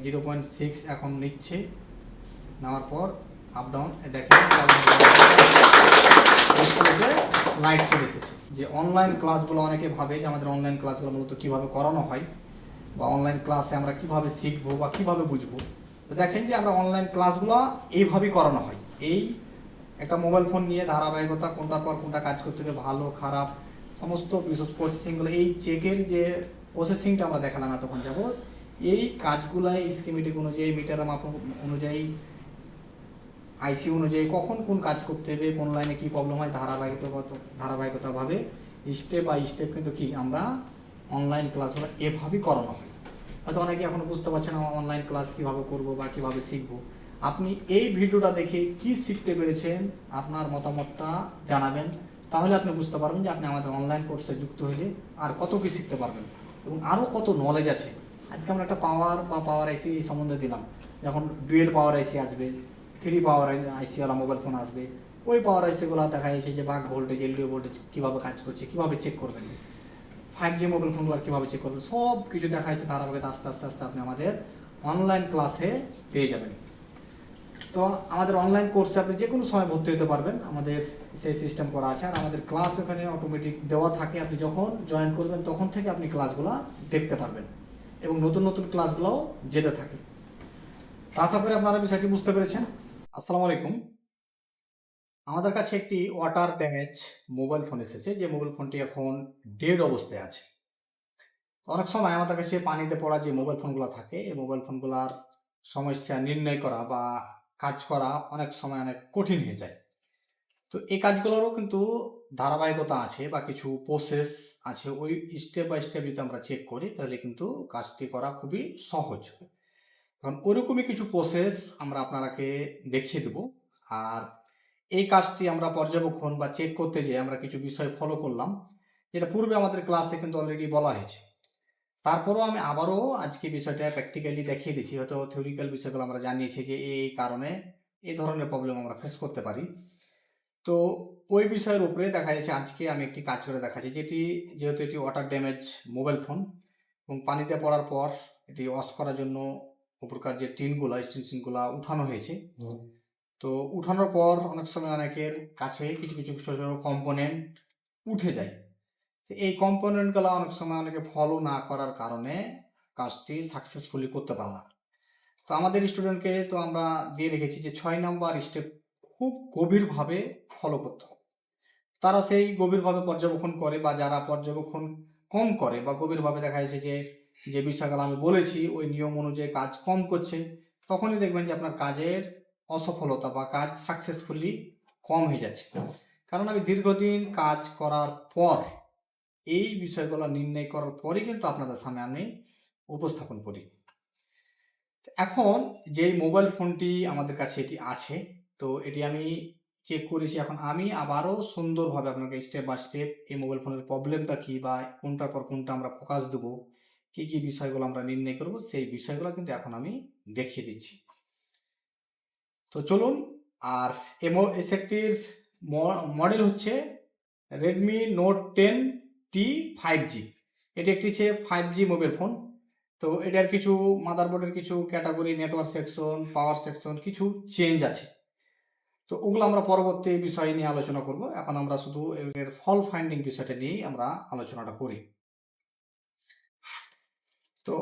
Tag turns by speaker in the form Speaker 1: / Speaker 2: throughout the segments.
Speaker 1: 0.6 এখন নিচ্ছে, নেওয়ার পর আপ ডাউন দেখেন লাইট চলে এসেছে। যে অনলাইন ক্লাসগুলো অনেকে ভাবে যে আমাদের অনলাইন ক্লাসগুলো মূলত কীভাবে করানো হয় বা অনলাইন ক্লাসে আমরা কিভাবে শিখবো বা কিভাবে বুঝবো। তো দেখেন যে আমরা অনলাইন ক্লাসগুলো এইভাবেই করানো হয়। এই একটা মোবাইল ফোন নিয়ে ধারাবাহিকতা কোনটার পর কোনটা কাজ করতে হবে, ভালো খারাপ সমস্ত প্রসেসিংগুলো, এই চেকের যে প্রসেসিংটা আমরা দেখালাম এতক্ষণ যাব, এই কাজগুলাই স্কিমেটিক অনুযায়ী, মিটার মাপ অনুযায়ী, আইসি অনুযায়ী কখন কোন কাজ করতে হবে, কোন লাইনে কী প্রবলেম হয়, ধারাবাহিকতাভাবে স্টেপ বাই স্টেপ কিন্তু কি আমরা অনলাইন ক্লাসগুলো এভাবেই করানো হয়। হয়তো অনেকে এখনও বুঝতে পারছেন অনলাইন ক্লাস কীভাবে করব বা কীভাবে শিখব। আপনি এই ভিডিওটা দেখে কি শিখতে পেরেছেন আপনার মতামতটা জানাবেন, তাহলে আপনি বুঝতে পারবেন যে আপনি আমাদের অনলাইন কোর্সে যুক্ত হলে আর কত কী শিখতে পারবেন এবং আরও কত নলেজ আছে। আজকে আমরা একটা পাওয়ার আইসি সম্বন্ধে দিলাম, যখন ডুয়েল পাওয়ার আইসি আসবে, 3 পাওয়ার আইসিওয়ালা মোবাইল ফোন আসবে, ওই পাওয়ার আইসিগুলো দেখা যাচ্ছে যে বাক ভোল্টেজ, এলডিও ভোল্টেজ কীভাবে কাজ করছে, কীভাবে চেক করবেন, 5G মোবাইল ফোনগুলো কীভাবে চেক করবেন, সব কিছু দেখা যাচ্ছে ধারাবাহিকতা আস্তে আস্তে আস্তে আপনি আমাদের অনলাইন ক্লাসে পেয়ে যাবেন। তো আমাদের অনলাইন কোর্সে আপনি যে কোনো সময় ভর্তি হতে পারবেন, আমাদের সেই সিস্টেম করা আছে। আর আমাদের ক্লাস ওখানে অটোমেটিক দেওয়া থাকে, আপনি যখন জয়েন করবেন তখন থেকে আপনি ক্লাসগুলো দেখতে পারবেন এবং নতুন নতুন ক্লাসগুলোও যেতে থাকে। তো আশা করি আপনারা বিষয়টি বুঝতে পেরেছেন। আসসালামু আলাইকুম। আমাদের কাছে একটি ওয়াটার ড্যামেজ মোবাইল ফোন এসেছে, যে মোবাইল ফোনটি এখন ডেড অবস্থায় আছে। অনেক সময় আমাদের কাছে পানিতে পড়া যে মোবাইল ফোনগুলো থাকে, এই মোবাইল ফোনগুলোর সমস্যা নির্ণয় করা বা কাজ করা অনেক সময় অনেক কঠিন হয়ে যায়। তো এই কাজগুলোরও কিন্তু ধারাবাহিকতা আছে বা কিছু প্রসেস আছে, ওই স্টেপ বাই স্টেপ যদি আমরা চেক করি তাহলে কিন্তু কাজটি করা খুবই সহজ। কারণ ওরকমই কিছু প্রসেস আমরা আপনারাকে দেখিয়ে দেব। আর এই কাজটি আমরা পর্যবেক্ষণ বা চেক করতে যেয়ে আমরা কিছু বিষয় ফলো করলাম, যেটা পূর্বে আমাদের ক্লাসে কিন্তু অলরেডি বলা হয়েছে। তারপরও আমি আবারও আজকে বিষয়টা প্র্যাকটিক্যালি দেখিয়ে দিচ্ছি। হয়তো থিওরিক্যাল বিষয়গুলো আমরা জানিয়েছি যে এই কারণে এই ধরনের প্রবলেম আমরা ফেস করতে পারি। তো ওই বিষয়ের উপরে দেখা যাচ্ছে আজকে আমি একটি কাজ করে দেখাচ্ছি, যেহেতু এটি ওয়াটার ড্যামেজ মোবাইল ফোন এবং পানিতে পড়ার পর এটি ওয়াশ করার জন্য উপরকার যে স্টেনগুলো উঠানো হয়েছে। তো উঠানোর পর অনেক সময় অনেকের কাছে কিছু কিছু ছোটো ছোটো কম্পোনেন্ট উঠে যায়। তো এই কম্পোনেন্টগুলো অনেক সময় অনেকে ফলো না করার কারণে কাজটি সাকসেসফুলি করতে পারে না। তো আমাদের স্টুডেন্টকে তো আমরা দিয়ে রেখেছি যে 6 নম্বর স্টেপ খুব গভীরভাবে ফলো করতে হবে। তারা সেই গভীরভাবে পর্যবেক্ষণ করে, বা যারা পর্যবেক্ষণ কম করে বা গভীরভাবে দেখা যাচ্ছে যে বিষয়গুলো আমি বলেছি ওই নিয়ম অনুযায়ী কাজ কম করছে, তখনই দেখবেন যে আপনার কাজের অসফলতা বা কাজ সাকসেসফুলি কম হয়ে যাচ্ছে। কারণ আমি দীর্ঘদিন কাজ করার পর এই বিষয়গুলো নির্ণয় করার পরই কিন্তু আপনাদের সামনে আমি উপস্থাপন করি। এখন যেই মোবাইল ফোনটি আমাদের কাছে এটি আছে, তো এটি আমি চেক করেছি। এখন আমি আবারও সুন্দরভাবে আপনাকে স্টেপ বাই স্টেপ এই মোবাইল ফোনের প্রবলেমটা কী বা কোনটার পর কোনটা আমরা ফোকাস দেবো, কী কী বিষয়গুলো আমরা নির্ণয় করব, সেই বিষয়গুলো কিন্তু এখন আমি দেখিয়ে দিচ্ছি। তো চলুন। আর এই সেটটির মডেল হচ্ছে রেডমি নোট 10T 5G। এটি একটি 5G মোবাইল ফোন। তো এটার কিছু মাদারবোর্ডের কিছু category, network section, power section কিছু চেঞ্জ আছে। তো ওগুলো আমরা পরবর্তী বিষয় নিয়ে আলোচনা করব। এখন আমরা শুধু এর ফল্ট ফাইন্ডিং বিষয়টা নিয়েই আমরা আলোচনাটা করি। তো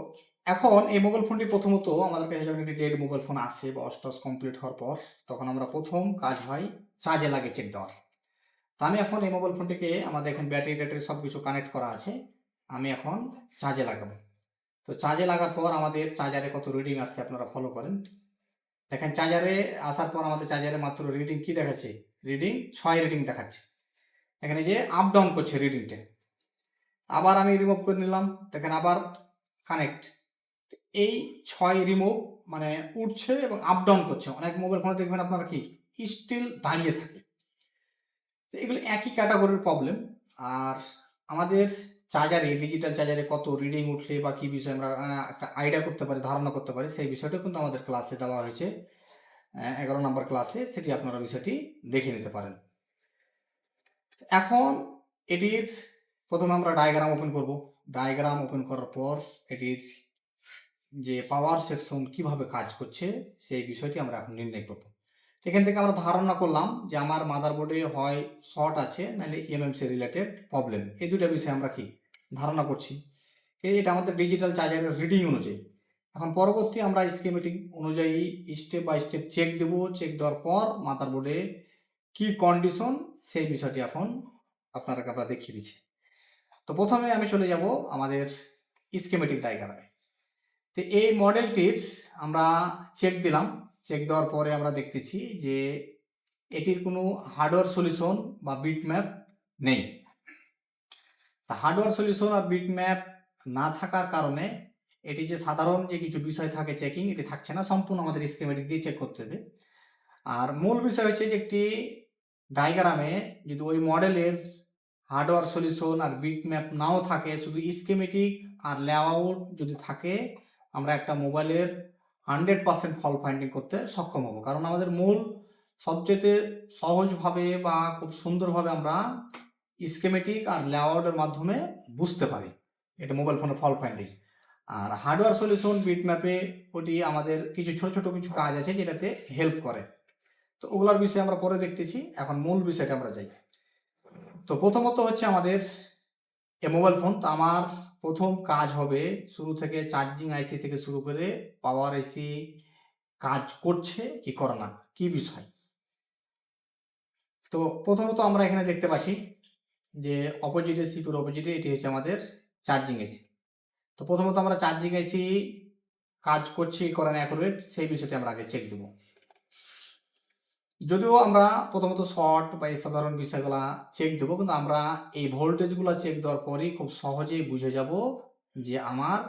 Speaker 1: এখন এই মোবাইল ফোনটি প্রথমত আমাদের কাছে যখন একটি ডেড মোবাইল ফোন আসে বা অস্টস কমপ্লিট হওয়ার পর, তখন আমরা প্রথম কাজ হয় চার্জে লাগে চেক দেওয়ার। তো আমি এখন এই মোবাইল ফোনটিকে, আমাদের এখানে ব্যাটারি সব কিছু কানেক্ট করা আছে, আমি এখন চার্জে লাগাবো। তো চার্জে লাগার পর আমাদের চার্জারে কত রিডিং আসছে আপনারা ফলো করেন। দেখেন চার্জারে আসার পর আমাদের চার্জারে মাত্র রিডিং কি দেখাচ্ছে, রিডিং 6 রিডিং দেখাচ্ছে। এখানে যে আপ ডাউন করছে রিডিংটা। আবার আমি রিমুভ করে নিলাম, দেখেন আবার কানেক্ট। এই 6 রিমুভ মানে উঠছে এবং আপ ডাউন করছে। অনেক মোবাইল ফোনে দেখবেন আপনারা কি স্টিল দাঁড়িয়ে থাকে। তো এগুলো একই ক্যাটাগরির প্রবলেম। আর আমাদের চার্জারে, ডিজিটাল চার্জারে কত রিডিং উঠলে বা কী বিষয় আমরা একটা আইডিয়া করতে পারি, ধারণা করতে পারি, সেই বিষয়টা কিন্তু আমাদের ক্লাসে দেওয়া হয়েছে 11 নম্বর ক্লাসে, সেটি আপনারা বিষয়টি দেখে নিতে পারেন। এখন এটির প্রথমে আমরা ডায়াগ্রাম ওপেন করব। ডায়াগ্রাম ওপেন করার পর এটির যে পাওয়ার সেকশন কিভাবে কাজ করছে সেই বিষয়টি আমরা এখন নির্ণয় করব। এখান থেকে আমরা ধারণা করলাম যে আমার মাদারবোর্ডে হয় শর্ট আছে নাহলে এমএমসি রিলেটেড প্রবলেম, এই দুটো বিষয়ে আমরা কি ধারণা করছি। এটা আমাদের ডিজিটাল চার্জারের রিডিং অনুযায়ী। এখন পরবর্তী আমরা স্কিমেটিক অনুযায়ী স্টেপ বাই স্টেপ চেক দেব। চেক দেওয়ার পর মাদারবোর্ডে কি কন্ডিশন সেই বিষয়টি এখন আপনাদেরকে আমরা দেখিয়ে দিচ্ছি। তো প্রথমে আমি চলে যাব আমাদের স্কিমেটিক ডায়াগ্রামে। তো এই মডেলটির আমরা চেক দিলাম। চেক দেওয়ার পরে আমরা দেখতেছি যে এটির কোনো হার্ডওয়্যার সলিউশন বা বিটম্যাপ নেই। হার্ডওয়্যার সলিউশন আর বিটম্যাপ না থাকার কারণে এটি যে সাধারণ যে কিছু বিষয় থাকে চেকিং, এটি থাকছে না, সম্পূর্ণ আমাদের স্কিমেটিক দিয়ে চেক করতে হবে। আর মূল বিষয় হচ্ছে যে একটি ডায়াগ্রামে যদি ওই মডেলের হার্ডওয়্যার সলিউশন আর বিটম্যাপ নাও থাকে, শুধু স্কিমেটিক আর লেআউট যদি থাকে, আমরা একটা মোবাইলের 100% ফল্ট ফাইন্ডিং করতে সক্ষম হব। কারণ আমাদের মূল সবচেয়ে সহজভাবে বা খুব সুন্দরভাবে আমরা স্কিমেটিক আর লেআউটের মাধ্যমে বুঝতে পারি এটা মোবাইল ফোনের ফল্ট ফাইন্ডিং। আর হার্ডওয়্যার সলিউশন বিটম্যাপে ওটি আমাদের কিছু ছোট ছোট কিছু কাজ আছে যেটাতে হেল্প করে। তো ওগুলোর বিষয়ে আমরা পরে দেখতেছি, এখন মূল বিষয়টা আমরা যাই। তো প্রথমত হচ্ছে আমাদের মোবাইল ফোন। তো আমার প্রথম কাজ হবে শুরু থেকে চার্জিং আইসি থেকে শুরু করে পাওয়ার আইসি কাজ করছে কি করে না, কি বিষয়। তো প্রথমত আমরা এখানে দেখতে পাচ্ছি যে অপোজিটে সিপির অপোজিটে এটি হচ্ছে আমাদের চার্জিং আইসি। তো প্রথমত আমরা চার্জিং আইসি কাজ করছি করে না অ্যাকুরেট সেই বিষয়টি আমরা আগে চেক দেব। যদিও আমরা প্রথমত শর্ট বা এই সাধারণ বিষয়গুলো চেক দেবো, কিন্তু আমরা এই ভোল্টেজগুলো চেক দেওয়ার পরই খুব সহজেই বুঝে যাব যে আমার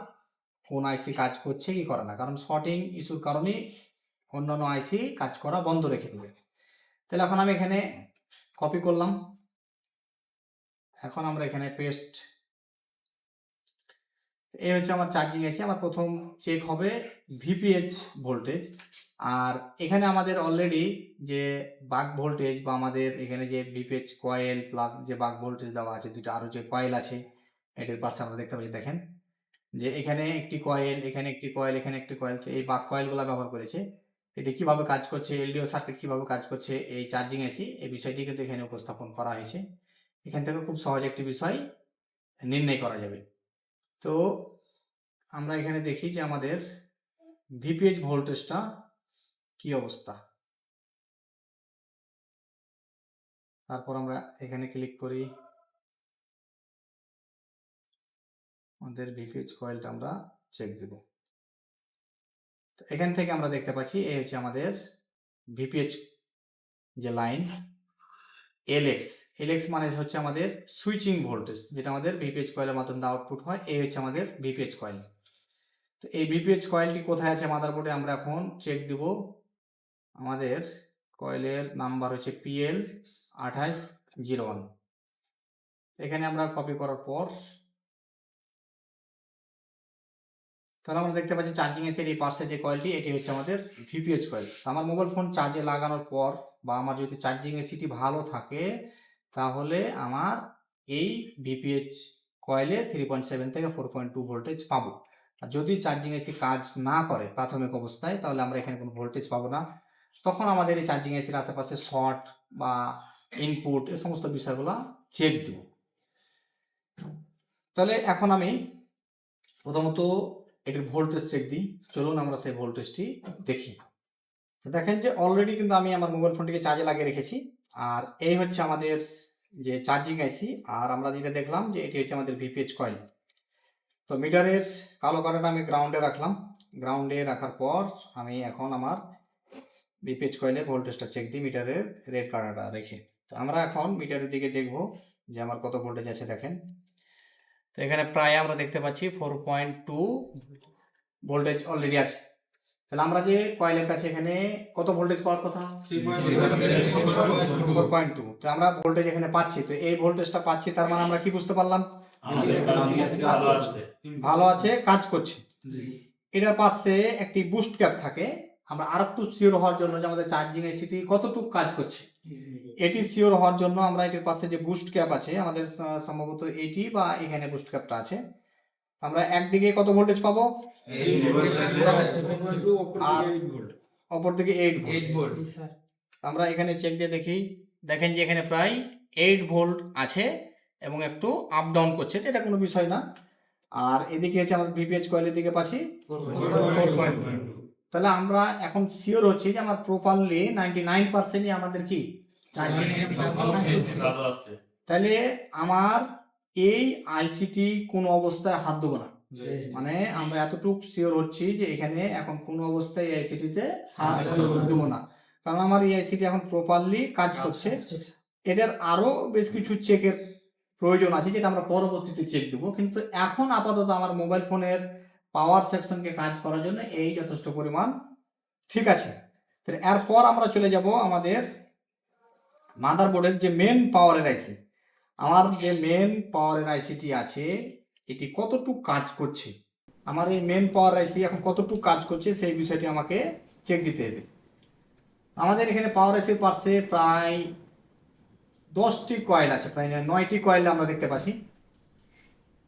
Speaker 1: কোন আইসি কাজ করছে কি করে না। কারণ শর্টিং ইস্যুর কারণে অন্যান্য আইসি কাজ করা বন্ধ রেখে দেবে। তাহলে এখন আমি এখানে কপি করলাম, এখন আমরা এখানে পেস্ট। এই হচ্ছে আমার চার্জিং আইসি। আমার প্রথম চেক হবে ভিপিএইচ ভোল্টেজ। আর এখানে আমাদের অলরেডি যে বাক ভোল্টেজ বা আমাদের এখানে যে ভিপিএইচ কয়েল প্লাস যে বাক ভোল্টেজ দেওয়া আছে, দুটো আরো যে কয়েল আছে এটির পাশে আমরা দেখতে পাচ্ছি, দেখেন যে এখানে একটি কয়েল, এখানে একটি কয়েল, এখানে একটি কয়েল। এই বাক কয়েলগুলো ব্যবহার করেছে। এটি কিভাবে কাজ করছে, এলডিও সার্কিট কিভাবে কাজ করছে এই চার্জিং আইসি, এই বিষয়টি কিন্তু এখানে উপস্থাপন করা হয়েছে। এখান থেকে খুব সহজ একটি বিষয় নির্ণয় করা যাবে। তো আমরা এখানে দেখি যে আমাদের ভিপিএইচ ভোল্টেজটা কি অবস্থা। তারপর আমরা এখানে ক্লিক করি, আমাদের ভিপিএইচ কয়েলটা আমরা চেক দেব। এখান থেকে আমরা দেখতে পাচ্ছি এই হচ্ছে আমাদের ভিপিএইচ যে লাইন এলএক্স। এলএক্স মানে হচ্ছে আমাদের সুইচিং ভোল্টেজ, যেটা আমাদের ভিপিএইচ কয়েলের মাধ্যমে আউটপুট হয়। এই হচ্ছে আমাদের ভিপিএইচ কয়েল। তো এই ভিপিএইচ কয়েলটি কোথায় আছে মাদারবোর্ডে আমরা এখন চেক দেব। আমাদের কয়েলের নাম্বার হচ্ছে PL2801। এখানে আমরা কপি করার পর তাহলে আমরা দেখতে পাচ্ছি চার্জিং এসের এই পাশে যে কয়েলটি, এটি হচ্ছে আমাদের ভিপিএইচ কয়েল। আমার মোবাইল ফোন চার্জে লাগানোর পর বা আমার যদি চার্জিং এসিটি ভালো থাকে তাহলে আমার এই ভিপিএইচ কয়েলে 3.7 থেকে 4.2 ভোল্টেজ পাবো। আর যদি চার্জিং এসি কাজ না করে প্রাথমিক অবস্থায় তাহলে আমরা এখানে কোনো ভোল্টেজ পাবো না। তখন আমাদের এই চার্জিং এসির আশেপাশে শর্ট বা ইনপুট এই সমস্ত বিষয়গুলো চেক দিব। তাহলে এখন আমি প্রথমত এটির ভোল্টেজ চেক দিই। চলুন আমরা সেই ভোল্টেজটি দেখি। দেখেন যে অলরেডি কিন্তু আমি আমার মোবাইল ফোনটিকে চার্জে লাগিয়ে রেখেছি। আর এই হচ্ছে আমাদের যে চার্জিং আইসি। আর আমরা যেটা দেখলাম যে এটি হচ্ছে আমাদের ভিপিএইচ কয়েল। তো মিটারের কালো কাটাটা আমি গ্রাউন্ডে রাখলাম। গ্রাউন্ডে রাখার পর আমি এখন আমার ভিপিএইচ কয়েলে ভোল্টেজটা চেক দিই মিটারের রেড কাটাটা রেখে। তো আমরা এখন মিটারের দিকে দেখব যে আমার কত ভোল্টেজ আছে। দেখেন তো এখানে প্রায় আমরা দেখতে পাচ্ছি 4.2 ভোল্টেজ অলরেডি আছে। তাহলে আমরা যে কয়েলের কাছে এখানে কত ভোল্টেজ পাওয়ার কথা 4.2। তো আমরা ভোল্টেজ এখানে পাচ্ছি। তো এই ভোল্টেজটা পাচ্ছি, তার মানে আমরা কি বুঝতে পারলাম ভালো আছে, কাজ করছে। এটার পাশে একটি বুস্ট ক্যাপ থাকে। আমরা আরেকটু সিওর হওয়ার জন্য যে আমাদের চার্জিং এসিটি কতটুকু কাজ করছে এটি সিওর হওয়ার জন্য আমরা এটির পাশে যে বুস্ট ক্যাপ আছে আমাদের সম্ভবত এটি বা এখানে বুস্ট ক্যাপটা আছে, আমরা একদিকে কত ভোল্টেজ পাবো, আর অপর দিকে 8 ভোল্ট। আমরা এখানে চেক দিয়ে দেখি, দেখেন যে এখানে প্রায় 8 ভোল্ট আছে এবং একটু আপ ডাউন করছে, এটা কোনো বিষয় না। আর এদিকে হচ্ছে আমাদের ভিপিএইচ কয়েলের দিকে পাচ্ছি 4.2। তাহলে আমরা এখন শিওর হচ্ছি যে আমার প্রপারলি 99%ই আমাদের কি তাহলে আমার এই আইসিটি কোন অবস্থায় হাত দেবো না, মানে আমরা এতটুকু শিওর হচ্ছি যে এখানে এখন কোন অবস্থায় আইসিটিতে হাত দেবো না, কারণ আমার এই আইসিটি এখন প্রপারলি কাজ করছে। এটার আরো বেশ কিছু চেকের প্রয়োজন আছে যেটা আমরা পরবর্তীতে চেক দেবো, কিন্তু এখন আপাতত আমার মোবাইল ফোনের পাওয়ার সেকশনকে কাজ করার জন্য এই যথেষ্ট পরিমাণ ঠিক আছে। তাহলে এরপর আমরা চলে যাব আমাদের মাদারবোর্ডের যে মেন পাওয়ারের আইসি। আমার যে মেন পাওয়ারের আইসিটি আছে এটি কতটুকু কাজ করছে, আমার এই মেন পাওয়ার আইসি এখন কতটুকু কাজ করছে সেই বিষয়টি আমাকে চেক দিতে হবে। আমাদের এখানে পাওয়ার আইসির পাশে প্রায় 10টি কয়েল আছে, প্রায় 9টি কয়েল আমরা দেখতে পাচ্ছি।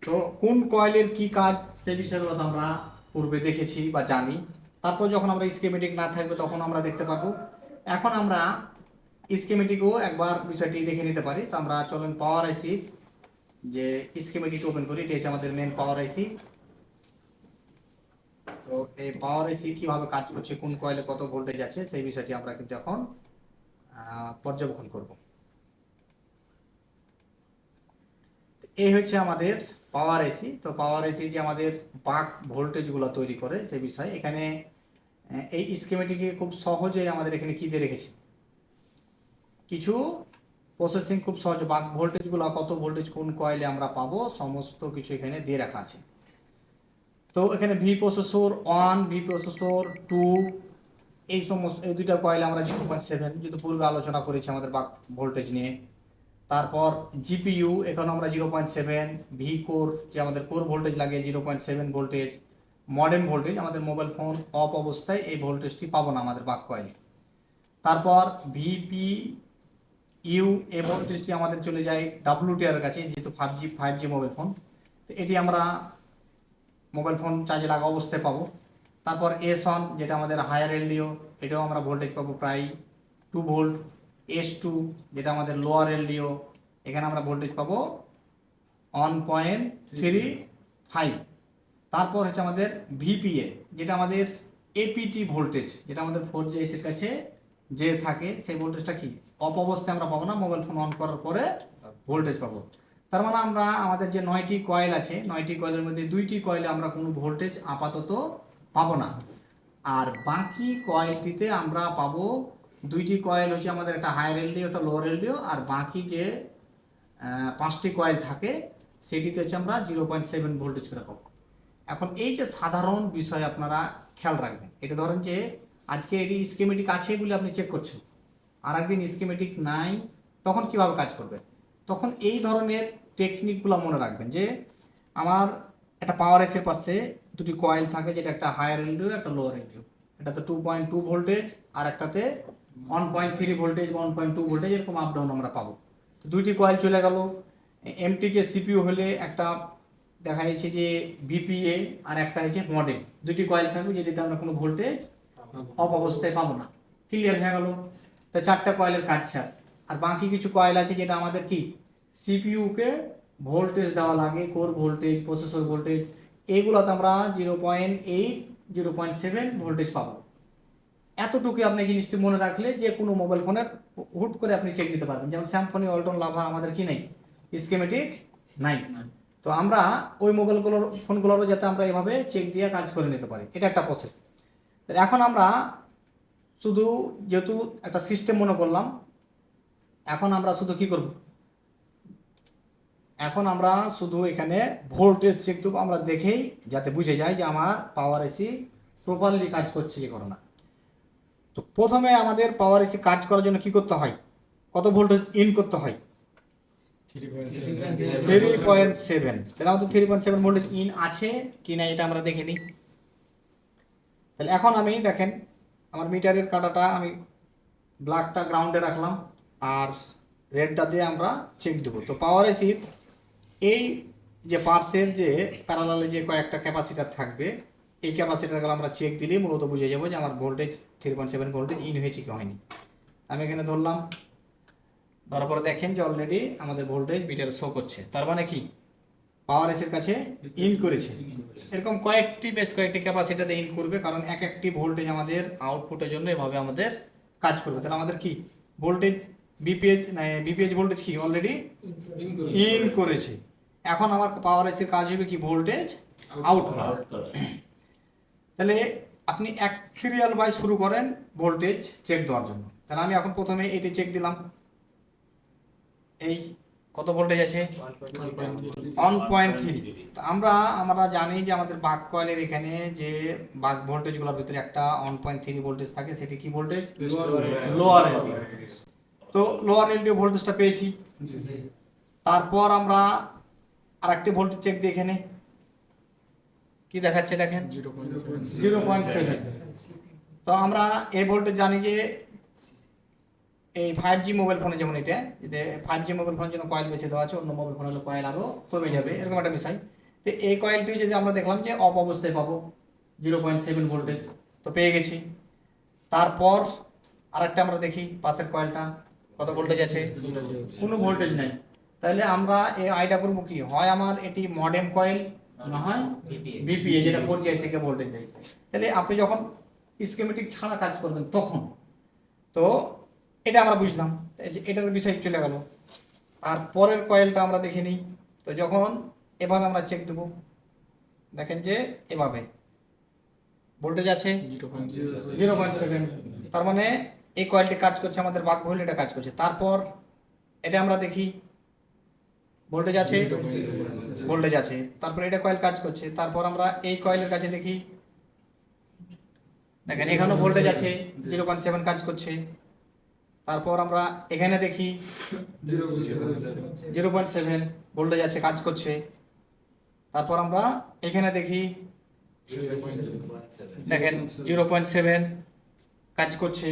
Speaker 1: তো কোন কয়েলের কি কাজ সে বিষয়গুলো তো আমরা পূর্বে দেখেছি বা জানি, তারপর যখন আমরা স্কিমেটিক না থাকবে তখন আমরা দেখতে পারবো। এখন আমরা স্কিমেটিকও একবার বিষয়টি দেখে নিতে পারি। তো আমরা চলেন পাওয়ার আইসি যে স্কিমেটিক ওপেন করি, এটা হচ্ছে আমাদের মেন পাওয়ার আইসি। তো এই পাওয়ার আইসি কিভাবে কাজ করছে, কোন কয়েলে কত ভোল্টেজ আছে সেই বিষয়টি আমরা কিন্তু এখন পর্যবেক্ষণ করব। এই হচ্ছে আমাদের পাওয়ার আইসি। তো পাওয়ার আইসি যে আমাদের বাক ভোল্টেজগুলো তৈরি করে সেই বিষয় এখানে এই স্কিমেটিকে খুব সহজেই আমাদের এখানে কি দিয়ে রেখেছি, কিছু প্রসেসিং খুব সহজে বাক ভোল্টেজগুলো কত ভোল্টেজ কোন কয়েলে আমরা পাবো সমস্ত কিছু এখানে দিয়ে রাখা আছে। তো এখানে ভি প্রসেসর 1, ভি প্রসেসর 2, এই সমস্ত এই দুইটা কয়েলে আমরা 0.7 যেহেতু পূর্বে আলোচনা করেছি আমাদের বাক ভোল্টেজ নিয়ে। তারপর জিপিইউ এখানে আমরা 0.7, ভি কোর যে আমাদের কোর ভোল্টেজ লাগে 0.7 ভোল্টেজ, মডেম ভোল্টেজ আমাদের মোবাইল ফোন অফ অবস্থায় এই ভোল্টেজটি পাবো না আমাদের বাক কয়েলে। তারপর ভিপি ইউ এই ভোল্টেজটি আমাদের চলে যায় ডাব্লিউটিআর এর কাছে, যেহেতু 5G মোবাইল ফোন, তো এটি আমরা মোবাইল ফোন চার্জে লাগা অবস্থায় পাবো। তারপর S1 যেটা আমাদের হায়ার এলডিও, এটাও আমরা ভোল্টেজ পাবো প্রায় 2 ভোল্ট। S2 যেটা আমাদের লোয়ার এলডিও, এখানে আমরা ভোল্টেজ পাবো 1.35। তারপর হচ্ছে আমাদের ভিপিএ যেটা আমাদের এপিটি ভোল্টেজ, যেটা আমাদের 4G এর কাছে যে থাকে সেই ভোল্টেজটা কি অফ অবস্থায় আমরা পাবো না, মোবাইল ফোন অন করার পরে ভোল্টেজ পাবো। তার মানে আমরা আমাদের যে 9টি কয়েল আছে 9টি কয়েলের মধ্যে 2টি কয়েলে আমরা কোনো ভোল্টেজ আপাতত পাবো না, আর বাকি কয়েলটিতে আমরা পাবো 2টি কয়েল হচ্ছে আমাদের একটা হায়ার এলডিও একটা লোয়ার এলডিও, আর বাকি যে 5টি কয়েল থাকে সেটিতে হচ্ছে আমরা 0.7 ভোল্টেজ করে পাবো। এখন এই যে সাধারণ বিষয় আপনারা খেয়াল রাখবেন, এটা ধরেন যে আজকে এটি স্কিমেটিক আছে বলে আপনি চেক করছেন, আর একদিন স্কিমেটিক নাই, তখন কিভাবে কাজ করবে, তখন এই ধরনের টেকনিকগুলো মনে রাখবেন যে আমার একটা পাওয়ার আইসির পাশে 2টি কয়েল থাকে, যেটা একটা হায়ার এলডিও একটা লোয়ার এলডিও, এটাতে 2.2 ভোল্টেজ আর একটাতে 1.3 ভোল্টেজ বা 1.2 ভোল্টেজ, এরকম আপ ডাউন আমরা পাবো। তো 2টি কয়েল চলে গেল। এমটিকে সিপিইউ হলে একটা দেখা যাচ্ছে যে ভিপিএ আর একটা হচ্ছে মডেল, 2টি কয়েল থাকবে যেটিতে আমরা কোনো ভোল্টেজ অফ অবস্থায় পাবো না। ক্লিয়ার হয়ে গেল। তো 4টা কয়েলের কাজ শেষ। আর বাকি কিছু কয়েল আছে যেটা আমাদের কি সিপিইউকে ভোল্টেজ দেওয়া লাগে, কোর ভোল্টেজ প্রসেসর ভোল্টেজ, এইগুলোতে আমরা 0.8 0.7 ভোল্টেজ পাবো। এতটুকু আপনি জিনিসটি মনে রাখলে যে কোনো মোবাইল ফোনের হুট করে আপনি চেক দিতে পারবেন। যেমন স্যামসং ওয়ালটন লাভা আমাদের কি নেই, স্কিমেটিক নাই। তো আমরা ওই মোবাইলগুলোর ফোনগুলোরও যাতে আমরা এভাবে চেক দিয়ে কাজ করে নিতে পারি, এটা একটা প্রসেস। এখন আমরা শুধু যেহেতু একটা সিস্টেম মনে করলাম, এখন আমরা শুধু কি করব, এখন আমরা শুধু এখানে ভোল্টেজ চেক দেবো, আমরা দেখেই যাতে বুঝে যায় যে আমার পাওয়ার এসি প্রপারলি কাজ করছে কি করে না। তো প্রথমে আমাদের পাওয়ার এসি কাজ করার জন্য কি করতে হয়, কত ভোল্টেজ ইন করতে হয় 3.7। তাহলে আমাদের 3.7 ভোল্টেজ ইন আছে কি না এটা আমরা দেখে নিই। তাহলে এখন আমি দেখেন আমার মিটারের কাঁটাটা আমি ব্ল্যাকটা গ্রাউন্ডে রাখলাম আর রেডটা দিয়ে আমরা চেক দেবো। তো পাওয়ার এসির এই যে পার্সের যে প্যারালালে যে কয়েকটা ক্যাপাসিটার থাকবে, এই ক্যাপাসিটারগুলো আমরা চেক দিলে মূলত বুঝে যাবো যে আমার ভোল্টেজ 3.7 ভোল্টেজ ইন হয়েছে কি হয়নি। আমি এখানে ধরলাম, তারপরে দেখেন যে অলরেডি আমাদের ভোল্টেজ মিটারে শো করছে, তার মানে কি পাওয়ার এসের কাছে ইন করেছে। এরকম বেশ কয়েকটি ক্যাপাসিটারে ইন করবে, কারণ এক একটি ভোল্টেজ আমাদের আউটপুটের জন্য এভাবে আমাদের কাজ করবে। তাহলে আমাদের কি ভোল্টেজ বিপিএইচ ভোল্টেজ কি অলরেডি ইন করেছে। এখন আমার পাওয়ার এসির কাজ হবে কি ভোল্টেজ আউট করা। তাহলে আপনি এক সিরিয়াল বাই শুরু করেন ভোল্টেজ চেক দেওয়ার জন্য। তাহলে আমি এখন প্রথমে এটি চেক দিলাম, এই কত ভোল্টেজ আছে 1.3। আমরা জানি যে আমাদের বাক কয়েলের এখানে যে বাক ভোল্টেজগুলোর ভিতরে একটা 1.3 ভোল্টেজ থাকে, সেটি কি ভোল্টেজ লোয়ার এলডিও। তো লোয়ার এলডিও ভোল্টেজটা পেয়েছি। তারপর আমরা আরেকটি ভোল্টেজ চেক দিই, এখানে কি দেখাচ্ছে দেখেন 0.7। তো আমরা এই ভোল্টেজ জানি যে এই 5G মোবাইল ফোনে যেমন এটা 5G মোবাইল ফোনের জন্য কয়েল বেশি দেওয়া আছে, অন্য মোবাইল ফোন হলে কয়েল আরও কমে যাবে, এরকম একটা বিষয়। তো এই কয়েলটি যদি আমরা দেখলাম যে অফ অবস্থায় পাবো 0.7 ভোল্টেজ, তো পেয়ে গেছি। তারপর আরেকটা আমরা দেখি পাশের কয়েলটা কত ভোল্টেজ আছে, কোনো ভোল্টেজ নাই। তাহলে আমরা এই আইডিয়া করবো কি, হয় আমার এটি মডেম কয়েল, না হয় বিপিএ যেটা 4G IC কে ভোল্টেজ দেয়। তাহলে আপনি যখন স্কিমেটিক ছাড়া কাজ করবেন তখন, তো এটা আমরা বুঝলাম, এটার বিষয় চলে গেল। আর পরের কয়েলটা আমরা দেখে নিই। তো যখন এভাবে আমরা চেক দেবো, দেখেন যে এভাবে ভোল্টেজ আছে 0.7, তার মানে এই কয়েলটি কাজ করছে, আমাদের বাক ভোল্টেজ এটা কাজ করছে। তারপর এটা আমরা দেখি ভোল্টেজ আছে, ভোল্টেজ আছে, তারপর এটা কয়েল কাজ করছে। তারপর আমরা এই কয়েলের কাছে দেখি, দেখেন এখানেও ভোল্টেজ আছে 0.7 কাজ করছে। তারপর আমরা এখানে দেখি 0.7 ভোল্টেজ আছে কাজ করছে। তারপর আমরা এখানে দেখি, দেখেন 0.7 কাজ করছে,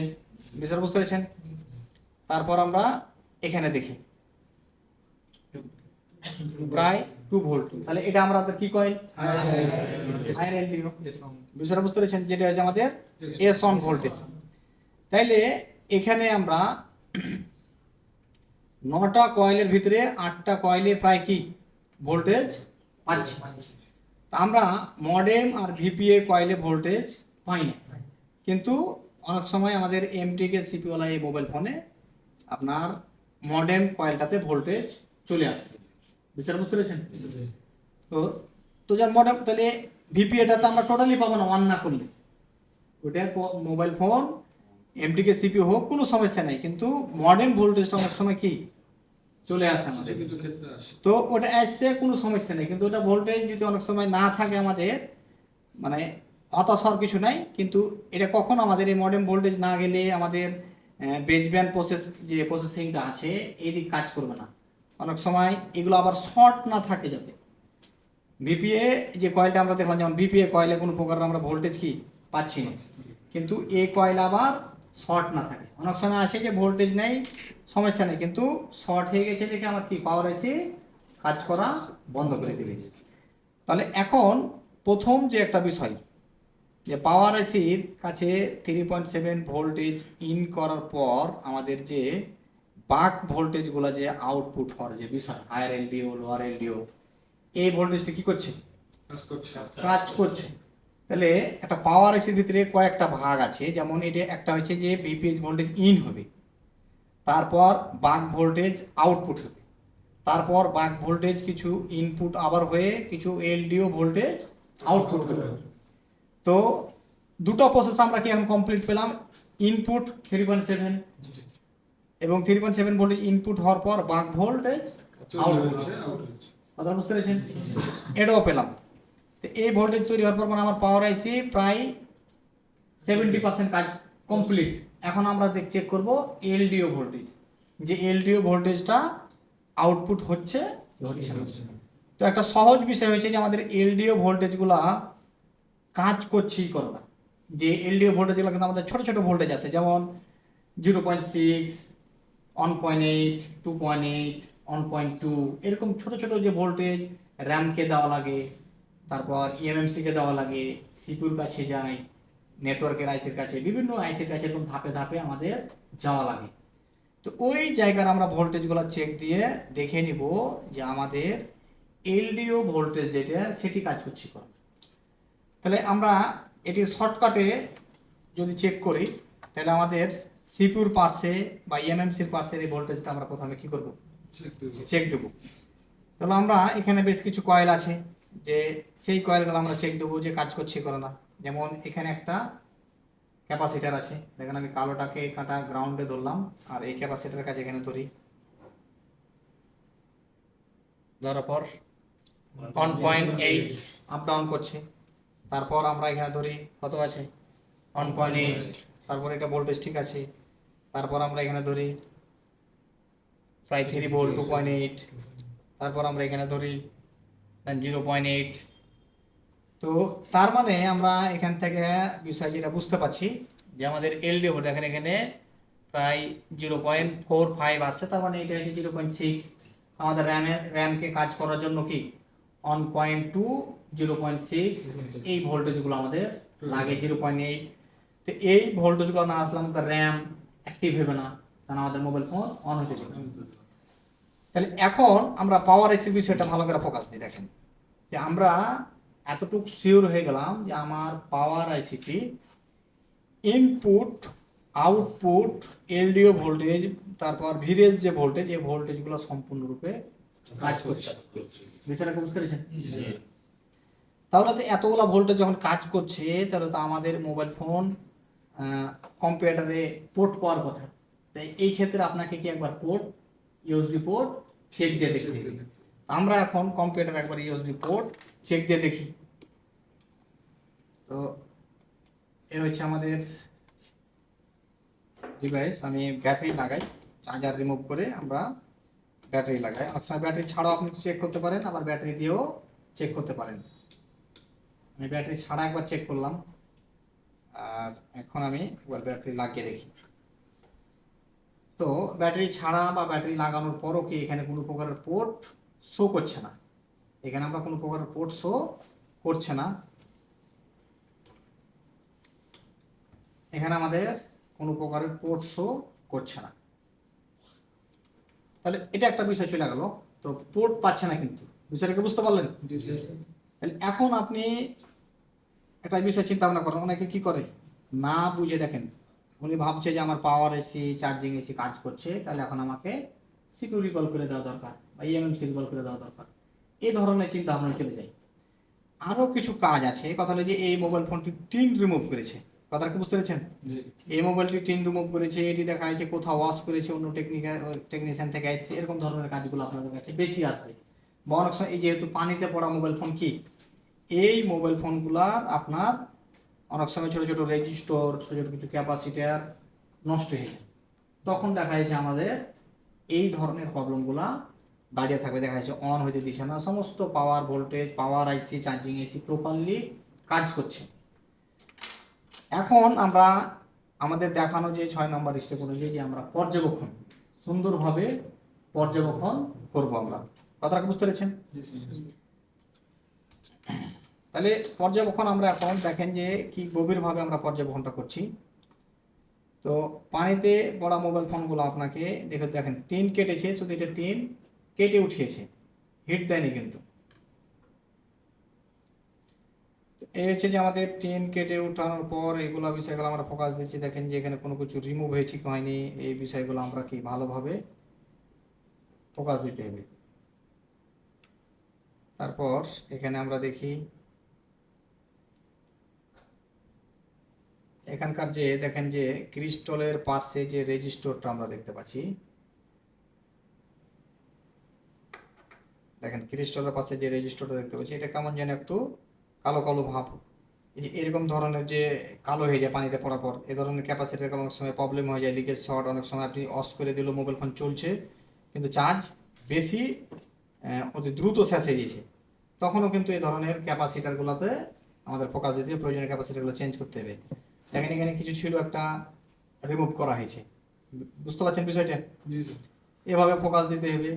Speaker 1: বিষয় বুঝতে পেরেছেন। তারপর আমরা এখানে দেখি প্রায় 2 ভোল্ট, তাহলে এটা আমাদের কি কয়েল হায়ার এলডিও, বিষয়টা বুঝতে পেরেছেন, যেটা হচ্ছে আমাদের S1 ভোল্টেজ। তাইলে এখানে আমরা 9টা কয়েলের ভিতরে 8টা কয়েলে প্রায় কি ভোল্টেজ পাচ্ছি। আমরা মডেম আর ভিপিএ কয়েলে ভোল্টেজ পাই না, কিন্তু অনেক সময় আমাদের এমটিকে সিপিওয়ালা এই মোবাইল ফোনে আপনার মডেম কয়েলটাতে ভোল্টেজ চলে আসে, বিষয়টা বুঝতে পেরেছেন। তো যার মডেম, তাহলে ভিপিএটা তো আমরা টোটালি পাবো না অন না করলে, ওটা মোবাইল ফোন এমটিকে সিপি হোক কোনো সমস্যা নাই, কিন্তু মডেম ভোল্টেজটা অনেক সময় কি চলে আসে আমাদের, তো ওটা আসছে কোনো সমস্যা নেই। কিন্তু ওটা ভোল্টেজ যদি অনেক সময় না থাকে আমাদের মানে হতাশ হওয়ার কিছু নাই, কিন্তু এটা কখন আমাদের এই মডেম ভোল্টেজ না গেলে আমাদের বেসব্যান্ড যে প্রসেসিংটা আছে এই দিক কাজ করবে না। অনেক সময় এগুলো আবার শর্ট না থাকে, যাতে বিপিএ যে কয়েলটা আমরা দেখলাম, যেমন বিপিএ কয়েলে কোনো প্রকার আমরা ভোল্টেজ কি পাচ্ছি না, কিন্তু এই কয়েল আবার শর্ট না থাকে। অনেক সময় আসে যে ভোল্টেজ নেই, সমস্যা নেই, কিন্তু শর্ট হয়ে গেছে দেখে আমার কি পাওয়ার এসে কাজ করা বন্ধ করে দেবে। তাহলে এখন প্রথম যে একটা বিষয়, যে পাওয়ার এসির কাছে 3.7 ভোল্টেজ ইন করার পর আমাদের যে বাক ভোল্টেজগুলো যে আউটপুট হওয়ার যে বিষয়, হায়ার এলডিও লোয়ার এলডিও, এই ভোল্টেজটা কি করছে কাজ করছে। তাহলে একটা পাওয়ার এসির ভিতরে কয়েকটা ভাগ আছে, যেমন এটা একটা হচ্ছে যে বিপিএইচ ভোল্টেজ ইন হবে, তারপর বাক ভোল্টেজ আউটপুট হবে, তারপর বাক ভোল্টেজ কিছু ইনপুট আবার হয়ে কিছু এলডিও ভোল্টেজ আউটপুট হবে। তো দুটো প্রসেস আমরা কি এখন কমপ্লিট পেলাম, ইনপুট 3.7 এবং 3.7 ভোল্টেজ ইনপুট হওয়ার পর বাক ভোল্টেজ আউটপুট, কথা বুঝতে পেরেছেন, এটাও পেলাম। তো এই ভোল্টেজ তৈরি হওয়ার পর মানে আমার পাওয়ার আইসি প্রায় 70% কাজ কমপ্লিট। এখন আমরা চেক করব এলডিও ভোল্টেজ, যে এলডিও ভোল্টেজটা আউটপুট হচ্ছে হচ্ছে না। তো একটা সহজ বিষয় হয়েছে যে আমাদের এলডিও ভোল্টেজগুলা কাজ করছেই করবে, যে এলডিও ভোল্টেজগুলো কিন্তু আমাদের ছোট ছোট ভোল্টেজ আছে, যেমন 0.6 1.8 2.8 1.2 এরকম ছোট ছোট যে ভোল্টেজ র্যামকে দেওয়া লাগে, তারপর ইএমএমসিকে দেওয়া লাগে, সিপিউর কাছে যায়, নেটওয়ার্কের আইসির কাছে, বিভিন্ন আইসির কাছে এরকম ধাপে ধাপে আমাদের যাওয়া লাগে। তো ওই জায়গার আমরা ভোল্টেজগুলো চেক দিয়ে দেখে নিব যে আমাদের এলডিও ভোল্টেজ যেটা সেটি কাজ করছে কিনা। তাহলে আমরা এটি শর্টকাটে যদি চেক করি তাহলে আমাদের সিপিউর পাশে বা ইএমএমসির পাশে এই ভোল্টেজটা আমরা প্রথমে কি করব, চেক দেব। তাহলে আমরা এখানে বেশ কিছু কয়েল আছে, যে সেই কয়েলগুলো আমরা চেক দেবো যে কাজ করছে করে না। যেমন এখানে একটা ক্যাপাসিটার আছে, দেখেন আমি কালোটাকে কাটা গ্রাউন্ডে ধরলাম আর এই ক্যাপাসিটারের কাছে এখানে ধরি, ধরার পর 1.8 আপ ডাউন করছে। তারপর আমরা এখানে ধরি কত আছে 1.8, তারপর এটা ভোল্টেজ ঠিক আছে। তারপর আমরা এখানে ধরি প্রায় 3 ভোল্ট 2.8, তারপর আমরা এখানে ধরি 0.8। তো তার মানে আমরা এখান থেকে বিষয় যেটা বুঝতে পারছি যে আমাদের এলডিও দেখেন এখানে প্রায় 0.45 আসছে, তার মানে এটা হচ্ছে 0.6। আমাদের র্যামকে কাজ করার জন্য কি 1.2 0.6 এই ভোল্টেজগুলো আমাদের লাগে 0.8। তো এই ভোল্টেজগুলো না আসলে আমাদের র্যাম অ্যাক্টিভ হবে না, কারণ আমাদের মোবাইল ফোন অন হতে যাবে। তাহলে এখন আমরা পাওয়ার আইসির বিষয়টা ভালো করে ফোকাস দিই। দেখেন যে আমরা এতটুকু শিওর হয়ে গেলাম যে আমার power ICT input output LDO voltage তারপর ভিরেজ যে ভোল্টেজ, এই ভোল্টেজগুলো সম্পূর্ণরূপে কাজ করছে। বিষয়টা বুঝতে পেরেছেন? তাহলে তো এতগুলো ভোল্টেজ যখন কাজ করছে তাহলে তো আমাদের মোবাইল ফোন কম্পিউটারে পোর্ট পাওয়ার কথা। তাই এই ক্ষেত্রে আপনাকে কি একবার পোর্ট ইউএসবি পোর্ট চেক দিয়ে দেখতে হবে। আমরা এখন কম্পিউটার একবার ইউএসবি পোর্ট চেক দিয়ে দেখি। তো এই হচ্ছে আমাদের ডিভাইস। আমি ব্যাটারি লাগাই, চার্জার রিমুভ করে আমরা ব্যাটারি লাগাই। অনেক সময় ব্যাটারি ছাড়াও আপনি চেক করতে পারেন, আবার ব্যাটারি দিয়েও চেক করতে পারেন। আমি ব্যাটারি ছাড়া একবার চেক করলাম, আর এখন আমি একবার ব্যাটারি লাগিয়ে দেখি। তো ব্যাটারি ছাড়া বা ব্যাটারি লাগানোর পরও কি এখানে কোনো প্রকারের পোর্ট শো করছে না। এখানে আমরা কোনো প্রকারের পোর্ট শো করছে না। এখানে আমাদের কোনো প্রকারের পোর্ট শো করছে না। তাহলে এটা একটা বিষয় চলে গেল। তো পোর্ট পাচ্ছে না, কিন্তু বিষয়টাকে বুঝতে পারলেন? তাহলে এখন আপনি একটা বিষয় চিন্তা ভাবনা করেন, অনেকে কি করে না বুঝে দেখেন, উনি ভাবছে যে আমার পাওয়ার এসি চার্জিং এসি কাজ করছে, তাহলে এখন আমাকে সিকিউর রিকল করে দেওয়া দরকার বা ইএমএমসি রিকল করে দেওয়া দরকার, এই ধরনের চিন্তা ভাবনা চলে যায়। আরো কিছু কাজ আছে। কথা হলো যে এই মোবাইল ফোনটি টিন রিমুভ করেছে, কথাটা কি বুঝতে পেরেছেন? এই মোবাইলটি টিন রিমুভ করেছে, এটি দেখা যাচ্ছে কোথাও ওয়াশ করেছে, অন্য টেকনিশিয়ান থেকে আসছে, এরকম ধরনের কাজগুলো আপনাদের কাছে বেশি আসবে। বা অনেক সময় এই যেহেতু পানিতে পড়া মোবাইল ফোন, কি এই মোবাইল ফোনগুলার আপনার অনেক সময় ছোট ছোট রেজিস্টর ছোট ছোট কিছু ক্যাপাসিটার নষ্ট হয়ে যায়, তখন দেখা যাচ্ছে আমাদের এই ধরনের প্রবলেমগুলা দাঁড়িয়ে থাকবে। দেখা যাচ্ছে অন হইতে দিচ্ছে না, সমস্ত পাওয়ার ভোল্টেজ পাওয়ার আইসি চার্জিং এসি প্রপারলি কাজ করছে। এখন আমরা আমাদের দেখানো যে 6 নম্বর স্টেপ অনুযায়ী যে আমরা পর্যবেক্ষণ সুন্দরভাবে পর্যবেক্ষণ করব। আমরা কথাটা বুঝতে পেরেছেন? তাহলে পর্যবেক্ষণ আমরা এখন দেখেন যে কি গভীরভাবে আমরা পর্যবেক্ষণটা করছি। তো পানিতে পড়া মোবাইল ফোনগুলো আপনাকে দেখেন টিন কেটেছে, শুধু এটা টিন কেটে উঠিয়েছে, হিট দেয়নি কিন্তু। এই হচ্ছে যে আমাদের টিন কেটে উঠানোর পর এগুলা বিষয়গুলো আমরা ফোকাস দিচ্ছি। দেখেন যে এখানে কোনো কিছু রিমুভ হয়েছে কি হয়নি, এই বিষয়গুলো আমরা কি ভালোভাবে ফোকাস দিতে হবে। তারপর এখানে আমরা দেখি এখানকার যে দেখেন যে ক্রিস্টলের পাশে যে রেজিস্টরটা আমরা দেখতে পাচ্ছি, দেখেন ক্রিস্টলের পাশে যে রেজিস্টরটা দেখতে পাচ্ছি, এটা কেমন যেন একটু কালো কালো ভাব। এই যে এরকম ধরনের যে কালো হয়ে যায় পানিতে পড়ার পর, এ ধরনের ক্যাপাসিটির অনেক সময় প্রবলেম হয়ে যায়, লিকেজ শর্ট। অনেক সময় আপনি অফ করে দিলেও মোবাইল ফোন চলছে কিন্তু চার্জ বেশি অতি দ্রুত শেষ হয়ে গিয়েছে, তখনও কিন্তু এই ধরনের ক্যাপাসিটারগুলোতে আমাদের ফোকাস দিতে হবে, প্রয়োজনীয় ক্যাপাসিটারগুলো চেঞ্জ করতে হবে। দেখেন এখানে কিছু ছিল একটা রিমুভ করা হয়েছে, বুঝতে পারছেন বিষয়টা? এভাবে ফোকাস দিতে হবে।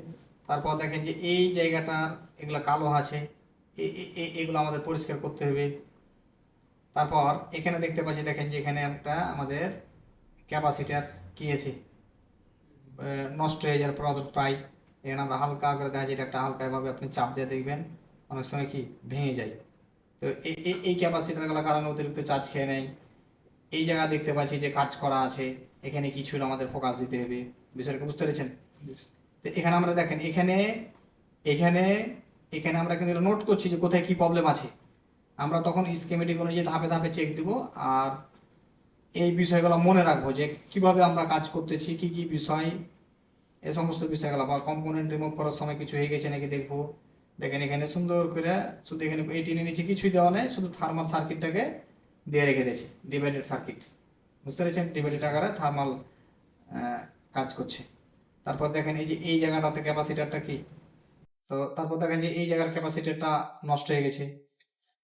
Speaker 1: তারপর দেখেন যে এই জায়গাটার এগুলো কালো আছে, এগুলো আমাদের পরিষ্কার করতে হবে। তারপর এখানে দেখতে পাচ্ছি, দেখেন যে এখানে একটা আমাদের ক্যাপাসিটার কি আছে, নষ্ট হয়ে যাওয়ার পর প্রায় এখানে আমরা হালকা করে দেখা যায়, এটা একটা হালকা এভাবে আপনি চাপ দিয়ে দেখবেন অনেক সময় কি ভেঙে যায়। তো এই ক্যাপাসিটারগুলোর কারণে অতিরিক্ত চার্জ খেয়ে নেয়। এই জায়গা দেখতে পাচ্ছি যে কাজ করা আছে, এখানে কিছু আমাদের ফোকাস দিতে হবে, বিষয়টা বুঝতে পেরেছেন? তো এখানে আমরা দেখেন, এখানে এখানে এখানে আমরা কিন্তু নোট করছি যে কোথায় কি প্রবলেম আছে। আমরা তখন স্কিমেটিক অনুযায়ী ধাপে ধাপে চেক দিব, আর এই বিষয়গুলো মনে রাখবো যে কিভাবে আমরা কাজ করতেছি, কি কি বিষয়, এই সমস্ত বিষয়গুলো। বা কম্পোনেন্ট রিমুভ করার সময় কিছু হয়ে গেছে নাকি দেখবো। দেখেন এখানে সুন্দর করে শুধু এখানে 18 নিচে কিছুই দেওয়া নেই, শুধু থার্মাল সার্কিটটাকে দিয়ে রেখে দিয়েছি, ডিভাইডেড সার্কিট। বুঝতে পেরেছেন? ডিভাইডেড আকারে থার্মাল কাজ করছে। তারপর দেখেন এই যে এই জায়গাটাতে ক্যাপাসিটারটা কি, তো তারপর দেখেন যে এই জায়গার ক্যাপাসিটারটা নষ্ট হয়ে গেছে।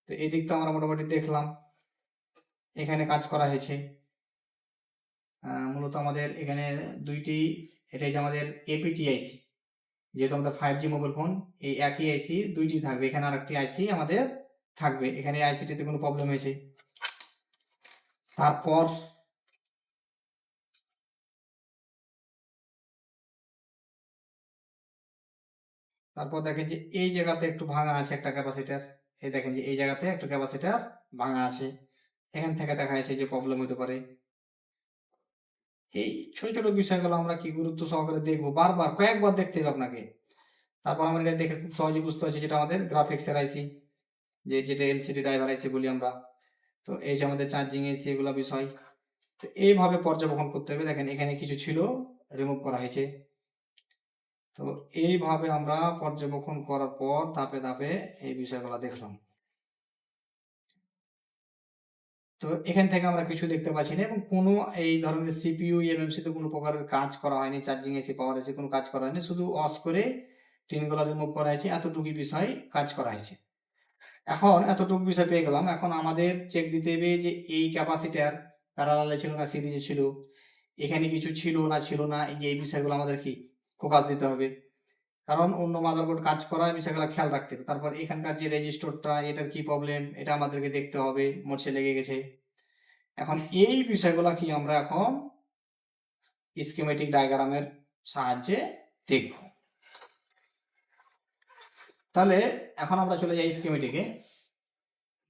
Speaker 1: তো এই দিকটা আমরা মোটামুটি দেখলাম, এখানে কাজ করা হয়েছে। মূলত আমাদের এখানে দুইটি, এটা হচ্ছে আমাদের এপিটি আইসি, যেহেতু আমাদের 5G মোবাইল ফোন, এই একই আইসি দুইটি থাকবে, এখানে আরেকটি আইসি আমাদের থাকবে, এখানে আইসিটিতে কোনো প্রবলেম হয়েছে। তারপর তারপর দেখেন যে এই জায়গাতে একটু ভাঙা আছে একটা ক্যাপাসিটার, এই দেখেন যে এই জায়গাতে একটা ক্যাপাসিটার ভাঙা আছে, এখান থেকে দেখা যাচ্ছে যে প্রবলেম হতে পারে। এই ছোট ছোট বিষয়গুলো আমরা কি গুরুত্ব সহকারে দেখবো, বারবার কয়েকবার দেখতে হবে আপনাকে। তারপর আমরা এটা দেখে খুব সহজে বুঝতে পারছি যেটা আমাদের গ্রাফিক্স এর আইসি, যেটা এলসিডি ড্রাইভার আইসি বলি আমরা। তো এই যে আমাদের চার্জিং এসি, এগুলো বিষয়। তো এইভাবে পর্যবেক্ষণ করতে হবে। দেখেন এখানে কিছু ছিল, রিমুভ করা হয়েছে। তো এইভাবে আমরা পর্যবেক্ষণ করার পর ধাপে ধাপে এই বিষয়গুলো দেখলাম। তো এখান থেকে আমরা কিছু দেখতে পাচ্ছি না, এবং কোনো এই ধরনের সিপিইউ এমএমসি তে কোনো প্রকারের কাজ করা হয়নি, চার্জিং এসি পাওয়ার এসি কোনো কাজ করা হয়নি, শুধু অস করে টিনগুলো রিমুভ করা হয়েছে, এতটুকু বিষয় কাজ করা হয়েছে। এখন এতটুকু বিষয় পেয়ে গেলাম, এখন আমাদের চেক দিতে হবে যে এই ক্যাপাসিটার প্যারালালে ছিল না সিরিজে ছিল, এখানে কিছু ছিল না ছিল না, এই যে এই বিষয়গুলো আমাদের কি ফোকাস দিতে হবে, কারণ অন্য মাদারবোর্ড কাজ করা বিষয়গুলো খেয়াল রাখতে হবে। তারপর এখানকার যে রেজিস্টারটা, এটার কি প্রবলেম, এটা আমাদেরকে দেখতে হবে, মোর্চে লেগে গেছে। এখন এই বিষয়গুলো কি আমরা এখন স্কিমেটিক ডায়াগ্রামের সাহায্যে দেখব। তাহলে এখন আমরা চলে যাই স্কিমেটিকে।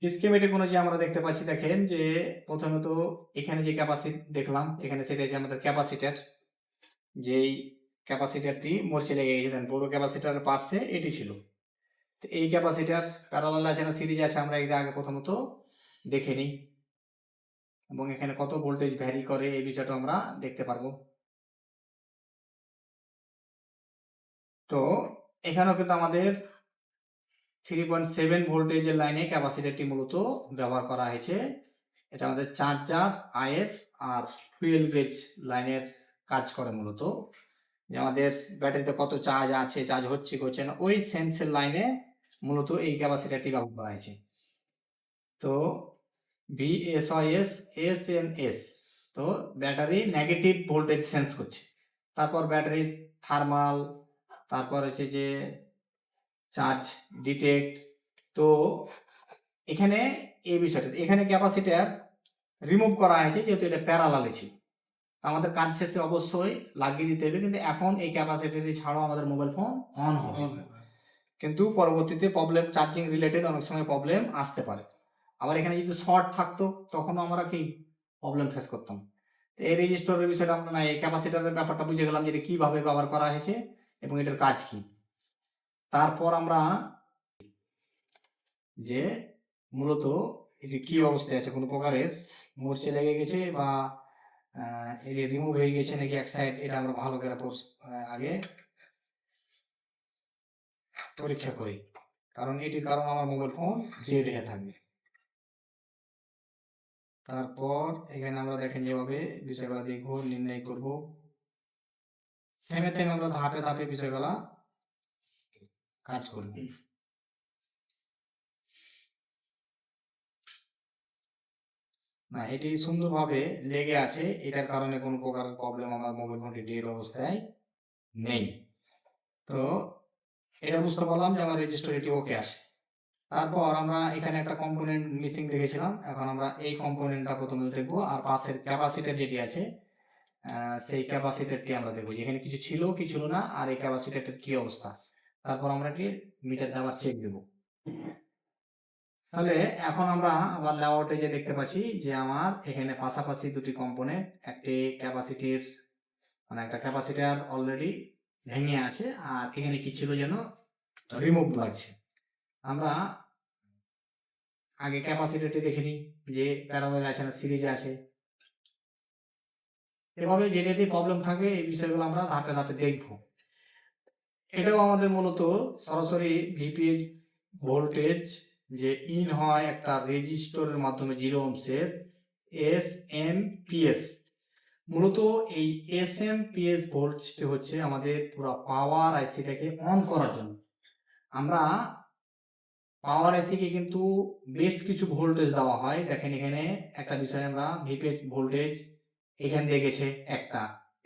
Speaker 1: স্কিমেটিক অনুযায়ী আমরা দেখতে পাচ্ছি, দেখেন যে প্রথমত এখানে যে ক্যাপাসিটি দেখলাম, এখানে সেটা হচ্ছে আমাদের ক্যাপাসিটার, যেই ক্যাপাসিটারটি মোর্চে লেগে গেছে, বড় ক্যাপাসিটার পার্শ্বে এটি ছিল। তো এই ক্যাপাসিটার প্যারালাল আছে না সিরিজ আছে, আমরা এটা আগে প্রথমত দেখে নিই, এবং এখানে কত ভোল্টেজ ভ্যারি করে এই বিষয়টা আমরা দেখতে পারবো। তো এখানেও কিন্তু আমাদের 3.7 ভোল্টেজের লাইনে ক্যাপাসিটারটি মূলত ব্যবহার করা হয়েছে। এটা আমাদের চার্জার, আইএফ আর ফুয়েল গেজ লাইনের কাজ করে মূলত, যে আমাদের ব্যাটারিতে কত চার্জ আছে, চার্জ হচ্ছে কি হচ্ছে না, ওই সেন্সের লাইনে মূলত এই ক্যাপাসিটারটি ব্যবহার করা হয়েছে। তো ভিএসআইএস এসএমএস, তো ব্যাটারি নেগেটিভ ভোল্টেজ সেন্স করছে। তারপর ব্যাটারি থার্মাল, তারপর হচ্ছে যে চার্জ ডিটেক্ট। তো এখানে এই বিষয়টা, এখানে ক্যাপাসিটার রিমুভ করা হয়েছে যেহেতু এটা প্যারালালে ছিল, আমাদের কাজ শেষে অবশ্যই লাগিয়ে দিতে হবে, কিন্তু এখন এই ক্যাপাসিটারটি ছাড়াও আমাদের মোবাইল ফোন অন হবে, কিন্তু পরবর্তীতে প্রবলেম, চার্জিং রিলেটেড অনেক সময় প্রবলেম আসতে পারে। আবার এখানে যদি শর্ট থাকতো তখন আমরা কি প্রবলেম ফেস করতাম। তো এই রেজিস্টরের বিষয়টা আমরা না, এই ক্যাপাসিটারের ব্যাপারটা বুঝে গেলাম যে এটা কিভাবে ব্যবহার করা হয়েছে এবং এটার কাজ কি। তারপর আমরা যে মূলত এটি কি অবস্থায় আছে, কোনো প্রকারের মরচে লেগে গেছে বা এটি রিমুভ হয়ে গেছে নাকি এক সাইড, এটা আমরা ভালো করে আগে পরীক্ষা করি, কারণ এটির কারণ আমার মোবাইল ফোন ডেড হয়ে থাকবে। তারপর এখানে আমরা দেখেন যেভাবে বিষয়গুলো দেখবো, নির্ণয় করব, থেমে থেমে আমরা ধাপে ধাপে বিষয়গুলা কাজ করব। না, এটি সুন্দরভাবে লেগে আছে, এটার কারণে কোনো প্রকার প্রবলেম আমার মোবাইল ফোনটি ডেড অবস্থায় নেই। তো এটা বুঝতে পারলাম যে আমার রেজিস্টার এটি ওকে আছে। তারপর আমরা এখানে একটা কম্পোনেন্ট মিসিং দেখেছিলাম, এখন আমরা এই কম্পোনেন্টটা প্রথমে দেখবো, আর পাশের ক্যাপাসিটর যেটি আছে সেই ক্যাপাসিটরটি আমরা দেখবো, যেখানে কিছু ছিল কি ছিল না, আর এই ক্যাপাসিটরটার কি অবস্থা। তারপর আমরা কি মিটার দিয়ে আবার চেক দেবো। তাহলে এখন আমরা আবার লেআউটে যে দেখতে পাচ্ছি যে আমার এখানে পাশাপাশি দুটি কম্পোনেন্ট, একটি ক্যাপাসিটির মানে একটা ক্যাপাসিটার অলরেডি ভেঙে আছে, আর এখানে কি ছিল যেন রিমুভ লাগছে। আমরা আগে ক্যাপাসিটরটি দেখে নিই যে প্যারালাল আছে না সিরিজে আছে। এভাবে যে যদি প্রবলেম থাকে এই বিষয়গুলো আমরা ধাপে ধাপে দেখব। এটাও আমাদের মূলত সরাসরি ভিপিএইচ ভোল্টেজ যে ইন হয় একটা রেজিস্টরের মাধ্যমে 0 ওহমসের এসএমপিএস। মূলত এই এসএমপিএস ভোল্টেজটি হচ্ছে আমাদের পুরো পাওয়ার আইসিটাকে অন করার জন্য। আমরা পাওয়ার আইসিকে কিন্তু বেশ কিছু ভোল্টেজ দেওয়া হয়। দেখেন এখানে একটা বিষয়, আমরা ভিপিএইচ ভোল্টেজ এখান দিয়ে গেছে একটা,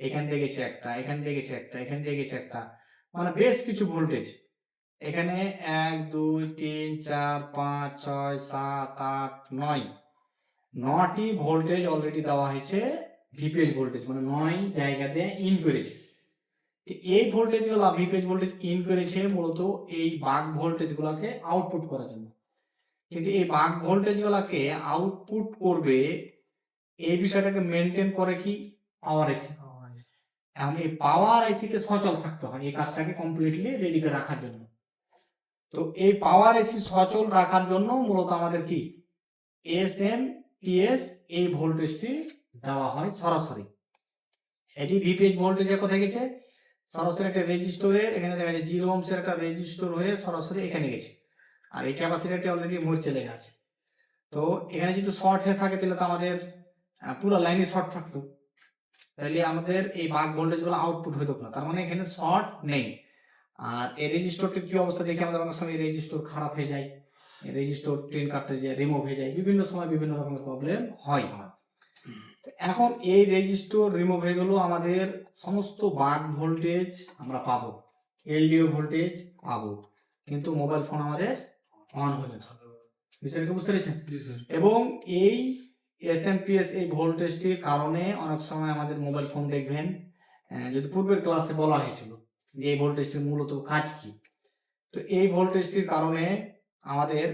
Speaker 1: এখান দিয়ে গেছে একটা, এখান দিয়ে গেছে একটা, এখান দিয়ে গেছে একটা, মানে বেশ কিছু ভোল্টেজ এখানে 1 2 3 4 5 6 7 8 9 9টি ভোল্টেজ অলরেডি দেওয়া হয়েছে। ভিপিএইচ ভোল্টেজ মানে 9 জায়গাতে ইন করেছে। এই ভোল্টেজ গুলো ভিপিএইচ ভোল্টেজ ইন করেছে মূলত এই বাক ভোল্টেজ গুলাকে আউটপুট করার জন্য। কিন্তু এই বাক ভোল্টেজ গুলাকে আউটপুট করবে এই বিষয়টাকে মেনটেন করে কি পাওয়ার আইসি। এখন এই পাওয়ার আইসি কে সচল থাকতে হয় এই কাজটাকে কমপ্লিটলি রেডি করে রাখার জন্য। তো এই পাওয়ার আইসি সচল রাখার জন্য মূলত আমাদের কি এসএমপিএস এই ভোল্টেজটি দেওয়া হয় সরাসরি। এটি ভিপিএইচ ভোল্টেজে কোথায় গেছে, সরাসরি একটা রেজিস্টরে, এখানে দেখা যায় 0 ওহমসের একটা রেজিস্টর হয়ে সরাসরি এখানে গেছে, আর এই ক্যাপাসিটরটি অলরেডি মরচে লেগে আছে। তো এখানে যদি শর্ট হয়ে থাকে তাহলে তো আমাদের পুরো লাইনে শর্ট থাকতো, তাহলে আমাদের এই বাক ভোল্টেজ গুলো আউটপুট হইতো না, তার মানে এখানে শর্ট নেই। আর এই রেজিস্টরটির কি অবস্থা দেখি আমাদের অনেক সময় রেজিস্টর খারাপ হয়ে যায়, রেজিস্টর ট্রেন কাটতে যায়, রিমুভ হয়ে যায়, বিভিন্ন সময় বিভিন্ন রকমের প্রবলেম হয়। এখন এই রেজিস্টর রিমুভ হয়ে গেল, আমাদের সমস্ত বাক ভোল্টেজ আমরা পাবো, এলডিও ভোল্টেজ পাবো, কিন্তু মোবাইল ফোন আমাদের অন হয়ে গেছে। বিষয়টা বুঝতে পেরেছেন? এবং এই এসএমপিএস এই ভোল্টেজটির কারণে অনেক সময় আমাদের মোবাইল ফোন দেখবেন, যদি পূর্বের ক্লাসে বলা হয়েছিল যে এই ভোল্টেজটির মূলত কাজ কি, তো এই ভোল্টেজটির কারণে আমাদের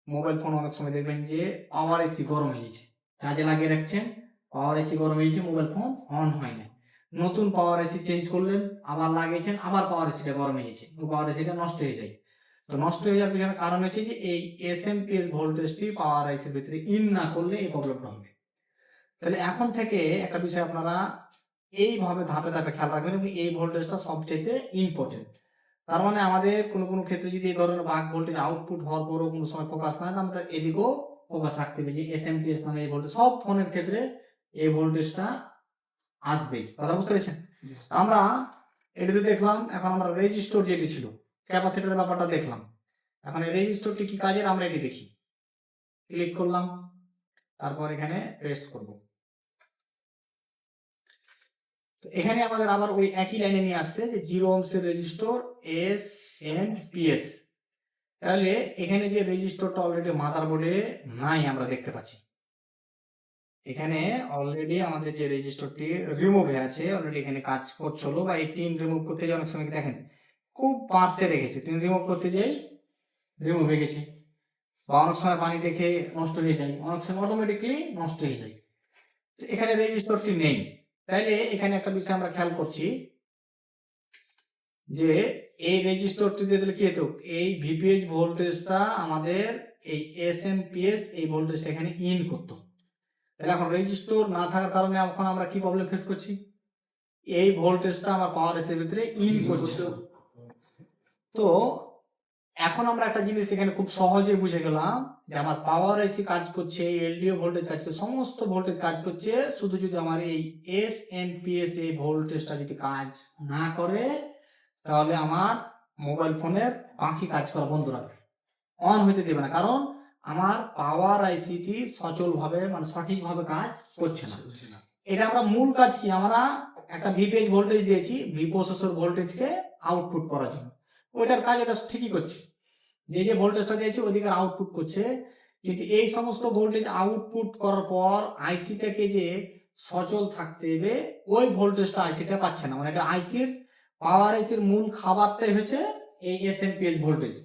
Speaker 1: মোবাইল ফোন অনেক সময় দেখবেন যে পাওয়ার এসি গরম হয়ে গেছে, চার্জে লাগিয়ে রাখছেন, পাওয়ার এসি গরম হয়ে গেছে, মোবাইল ফোন অন হয় না, নতুন পাওয়ার এসি চেঞ্জ করলেন, আবার লাগিয়েছেন, আবার পাওয়ার এসিটা গরম হয়ে গেছে, পাওয়ার এসিটা নষ্ট হয়ে যায়। তো নষ্ট হয়ে যাওয়ার পিছনে কারণ হচ্ছে যে এই এসএমপিএস ভোল্টেজটি পাওয়ার আইসির ভিতরে ইন না করলে এই প্রবলেমটা হবে। তাহলে এখন থেকে একটা বিষয় আপনারা এইভাবে ধাপে ধাপে খেয়াল রাখবেন, এবং এই ভোল্টেজটা সবচেয়ে ইম্পর্টেন্ট। তার মানে আমাদের কোনো কোনো ক্ষেত্রে যদি এই ধরনের বাক ভোল্টেজ আউটপুট হওয়ার পরও কোনো সময় ফোকাস না হয়, আমরা এদিকেও ফোকাস রাখতে হবে যে এসএমপিএস নামে এই ভোল্টেজ সব ফোনের ক্ষেত্রে এই ভোল্টেজটা আসবেই। কথা বুঝতে পেরেছেন? আমরা এটিতে দেখলাম, এখন আমরা রেজিস্টর যেটি ছিল ক্যাপাসিটরের ব্যাপারটা দেখলাম, এখন এই রেজিস্টরটি কি কাজের আমরা এটি দেখি। ক্লিক করলাম, তারপর এখানে পেস্ট করব। এখানে আমাদের আবার ওই একই লাইনে নিয়ে আসছে যে 0 ওহমসের রেজিস্টর এসএমপিএস। তাহলে এখানে যে রেজিস্টরটা অলরেডি মাদারবোর্ডে নাই আমরা দেখতে পাচ্ছি, এখানে অলরেডি আমাদের যে রেজিস্টরটি রিমুভ হয়ে আছে, অলরেডি এখানে কাজ করছিল, বা এই টিন রিমুভ করতে যে অনেক সময় দেখেন খুব পার্সে রেখেছে, টিন রিমুভ করতে যাই রিমুভ হয়ে গেছে, বা অনেক সময় পানি দেখে নষ্ট হয়ে যায়, অনেক সময় অটোমেটিকলি নষ্ট হয়ে যায়। তো এখানে রেজিস্টরটি নেই, তাইলে এখানে একটা বিষয় আমরা খেয়াল করছি যে এই রেজিস্টরটি দিয়ে দিলে কি হতো, এই ভিপিএইচ ভোল্টেজটা আমাদের এই এসএমপিএস এই ভোল্টেজটা এখানে ইন করতো। তাহলে এখন রেজিস্টর না থাকার কারণে এখন আমরা কি প্রবলেম ফেস করছি, এই ভোল্টেজটা আমার পাওয়ার এসির ভিতরে ইন করছে। তো এখন আমরা একটা জিনিস এখানে খুব সহজে বুঝে গেলাম যে আমার পাওয়ার এসি কাজ করছে, এলডিও ভোল্টেজ কাজ করছে, সমস্ত ভোল্টেজ কাজ করছে, শুধু যদি আমার এই এসএমপিএস এই ভোল্টেজটা যদি কাজ না করে তাহলে আমার মোবাইল ফোনের বাকি কাজ করা বন্ধ রাখবে, অন হইতে দেবে না, কারণ আমার পাওয়ার আইসিটি সচলভাবে মানে সঠিকভাবে কাজ করছে না। এটা আমরা মূল কাজ কি, আমরা একটা ভিপিএইচ ভোল্টেজ দিয়েছি ভি প্রসেসর ভোল্টেজকে আউটপুট করার জন্য, ওইটার কাজ এটা ঠিকই করছে, যে ভোল্টেজটা দিয়েছে ওইদিকে আউটপুট করছে, কিন্তু এই সমস্ত ভোল্টেজ আউটপুট করার পর আইসিটাকে যে সচল থাকতে হবে ওই ভোল্টেজটা আইসিটা পাচ্ছে না। মানে এটা আইসির পাওয়ার আইসির মূল খাবারটাই হচ্ছে এই এসএমপিএস ভোল্টেজ।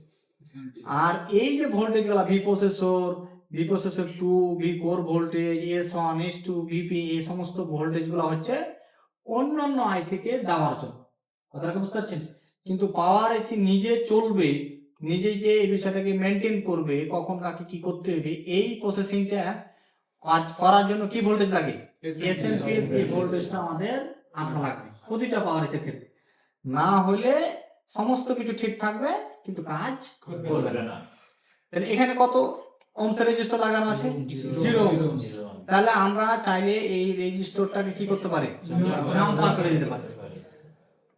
Speaker 1: আর এই যে ভোল্টেজ গুলা V processor 2, V core voltage, S1, S2, VP, এই সমস্ত ভোল্টেজ গুলা হচ্ছে অন্যান্য আইসি কে দেওয়ার জন্য। কথাটা বুঝতে পারছেন? কিন্তু পাওয়ার আইসি নিজে চলবে, নিজেকে এই বিষয়টাকে মেনটেন করবে, কখন কাকে কি করতে হবে, এই প্রসেসিংটা কাজ করার জন্য কি ভোল্টেজ লাগে? এসএমপিএস এই ভোল্টেজটা আমাদের আসা লাগবে প্রতিটা পাওয়ার আইসির ক্ষেত্রে। না হলে সমস্ত কিছু ঠিক থাকবে কিন্তু কাজ করবে না। তাহলে এখানে কত ওহমসের রেজিস্টার লাগানো আছে? 0 ওহম। তাহলে আমরা চাইলে এই রেজিস্টারটাকে কি করতে পারি? জাম্পার করে দিতে পারি।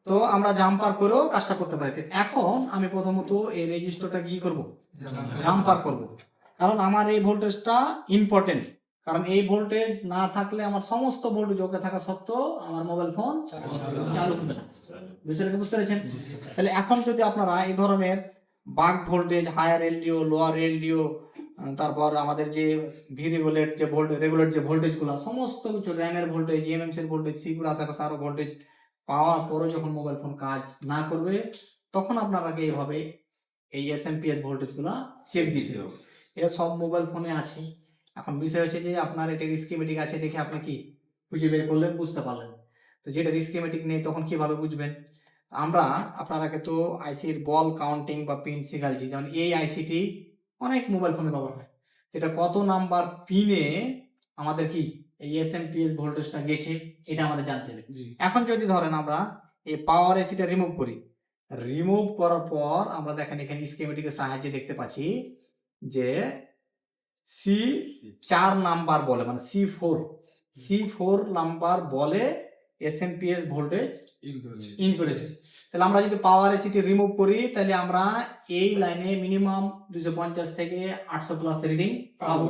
Speaker 1: তো আমরা জাম্পার করেও কাজটা করতে পারি। এখন আমি প্রথমত এই রেজিস্টারটা কি করব? জাম্পার করব। কারণ আমার এই ভোল্টেজটা ইম্পর্টেন্ট। কারণ এই ভোল্টেজ না থাকলে আমার সমস্ত ভোল্টেজ ওকে থাকা সত্ত্বেও আমার মোবাইল ফোন চালু হবে না। বিষয়টাকে বুঝতে পেরেছেন? তাহলে এখন যদি আপনারা এই ধরনের buck voltage, higher LDO, lower LDO, তারপর আমাদের যে ভি রেগুলেট যে রেগুলেট যে ভোল্টেজগুলো, সমস্ত কিছু র্যামের ভোল্টেজ, ইএমএমসি এর ভোল্টেজ, সিপিইউর আশেপাশে আরো ভোল্টেজ পাওয়ার পরে যখন মোবাইল ফোন কাজ না করবে তখন আপনাকে এইভাবে এই এসএমপিএস ভোল্টেজগুলো চেক দিতে হবে। এটা সব মোবাইল ফোনে আছে। এখন বিষয় হচ্ছে যে আপনার এটা স্কিমেটিক আছে দেখে আপনি কি খুঁজে বের করলেন, বুঝতে পারলেন। তো যেটা স্কিমেটিক নেই তখন কিভাবে বুঝবেন? আমরা আপনারাকে তো আইসির বল কাউন্টিং বা পিন শিখাচ্ছি, যেমন এই আইসিটি অনেক মোবাইল ফোনে ব্যবহার হয়। এটা কত নাম্বার পিনে আমাদের কি এই এসএমপিএস ভোল্টেজটা গেছে এটা আমাদের জানতে হবে। এখন যদি ধরেন আমরা এই পাওয়ার এসিটা রিমুভ করি, রিমুভ করার পর আমরা দেখেন এখানে স্কিমেটিকের সাহায্যে দেখতে পাচ্ছি যে C4 নাম্বার বলে, মানে C4 নাম্বার বলে এসএমপিএস ভোল্টেজ ইন করেছে। তাহলে আমরা যদি পাওয়ার এসিটি রিমুভ করি তাহলে আমরা এই লাইনে মিনিমাম 250 থেকে 800 প্লাস রিডিং পাবো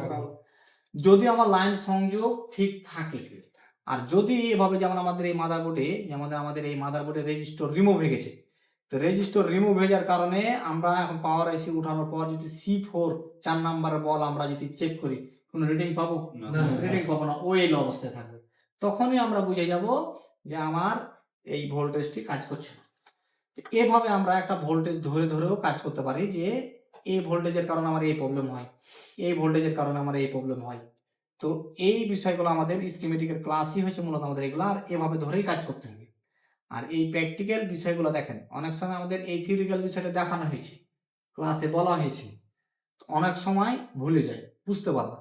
Speaker 1: যদি আমার লাইন সংযোগ ঠিক থাকে। আর যদি এভাবে যেমন আমাদের এই মাদারবোর্ডে রেজিস্টার রিমুভ হয়ে গেছে, তো রেজিস্টার রিমুভ হয়ে যাওয়ার কারণে আমরা এখন পাওয়ার আইসি উঠানোর পর যদি C4 4 নাম্বারের বল আমরা যদি চেক করি কোনো রিডিং পাবো না, রিডিং পাবো না, ওই অবস্থায় থাকবে। তখনই আমরা বুঝে যাব যে আমার এই ভোল্টেজটি কাজ করছে না। এভাবে আমরা একটা ভোল্টেজ ধরেও কাজ করতে পারি যে এই ভোল্টেজের কারণে আমার এই প্রবলেম হয়, এই ভোল্টেজের কারণে আমার এই প্রবলেম হয়। তো এই বিষয়গুলো আমাদের স্কিমেটিকের ক্লাসই হচ্ছে মূলত আমাদের এগুলো, আর এভাবে ধরেই কাজ করতে হবে। আর এই প্র্যাকটিক্যাল বিষয়গুলো দেখেন অনেক সময় আমাদের এই থিওরিক্যাল বিষয়টা দেখানো হয়েছে, ক্লাসে বলা হয়েছে, অনেক সময় ভুলে যায়, বুঝতে পারবো।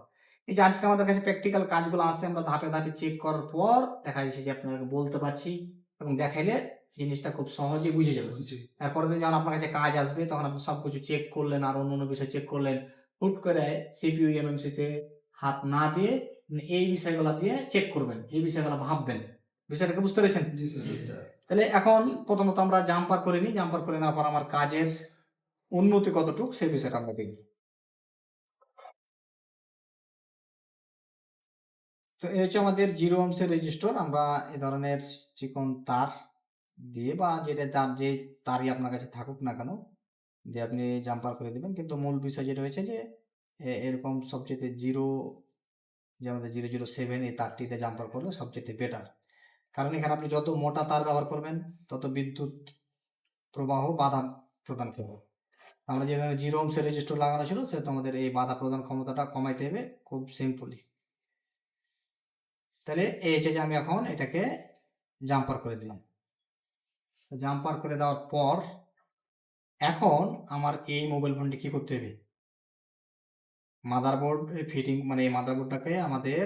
Speaker 1: এই যে আজকে আমাদের কাছে প্র্যাকটিক্যাল কাজগুলো আছে, আমরা ধাপে ধাপে চেক করার পর দেখা যাচ্ছে যে আপনাকে বলতে পারছি এবং দেখাইলে জিনিসটা খুব সহজে বুঝে যাবে। তারপরে দিন যখন আপনার কাছে কাজ আসবে তখন আপনি সবকিছু চেক করলেন আর অন্য বিষয় চেক করলেন, হুট করে সিপিইউ এমএমসি তে হাত না দিয়ে এই বিষয়গুলো দিয়ে চেক করবেন, এই বিষয়গুলো ভাববেন। বিষয়টাকে বুঝতে পেরেছেন? তাহলে এখন প্রথমত আমরা জাম্পার করে নিই, জাম্পার করে নেওয়ার পর আমার কাজের উন্নতি কতটুকু সেই বিষয়টা আমরা দেখি। তো এই হচ্ছে আমাদের 0 ওহমসের রেজিস্টার। আমরা এই ধরনের চিকন তার দিয়ে বা যেটা তার যে তারই আপনার কাছে থাকুক না কেন দিয়ে আপনি জাম্পার করে দিবেন। কিন্তু মূল বিষয় যেটা হয়েছে যে এরকম সবচেয়ে 0 যে আমাদের 007 এই তারটিতে জাম্পার করলে সবচেয়ে বেটার। কারণ এখানে আপনি যত মোটা তার ব্যবহার করবেন তত বিদ্যুৎ প্রবাহ বাধা প্রদান করবে। আমরা যেখানে 0 ওহমসের রেজিস্টার লাগানো ছিল সেটা আমাদের এই বাধা প্রদান ক্ষমতাটা কমাইতে হবে খুব সিম্পলি। তাহলে এই হচ্ছে যে আমি এখন এটাকে জাম্পার করে দিলাম। জাম্পার করে দেওয়ার পর এখন আমার এই মোবাইল ফোনটি কি করতে হবে? মাদারবোর্ড ফিটিং, মানে এই মাদারবোর্ডটাকে আমাদের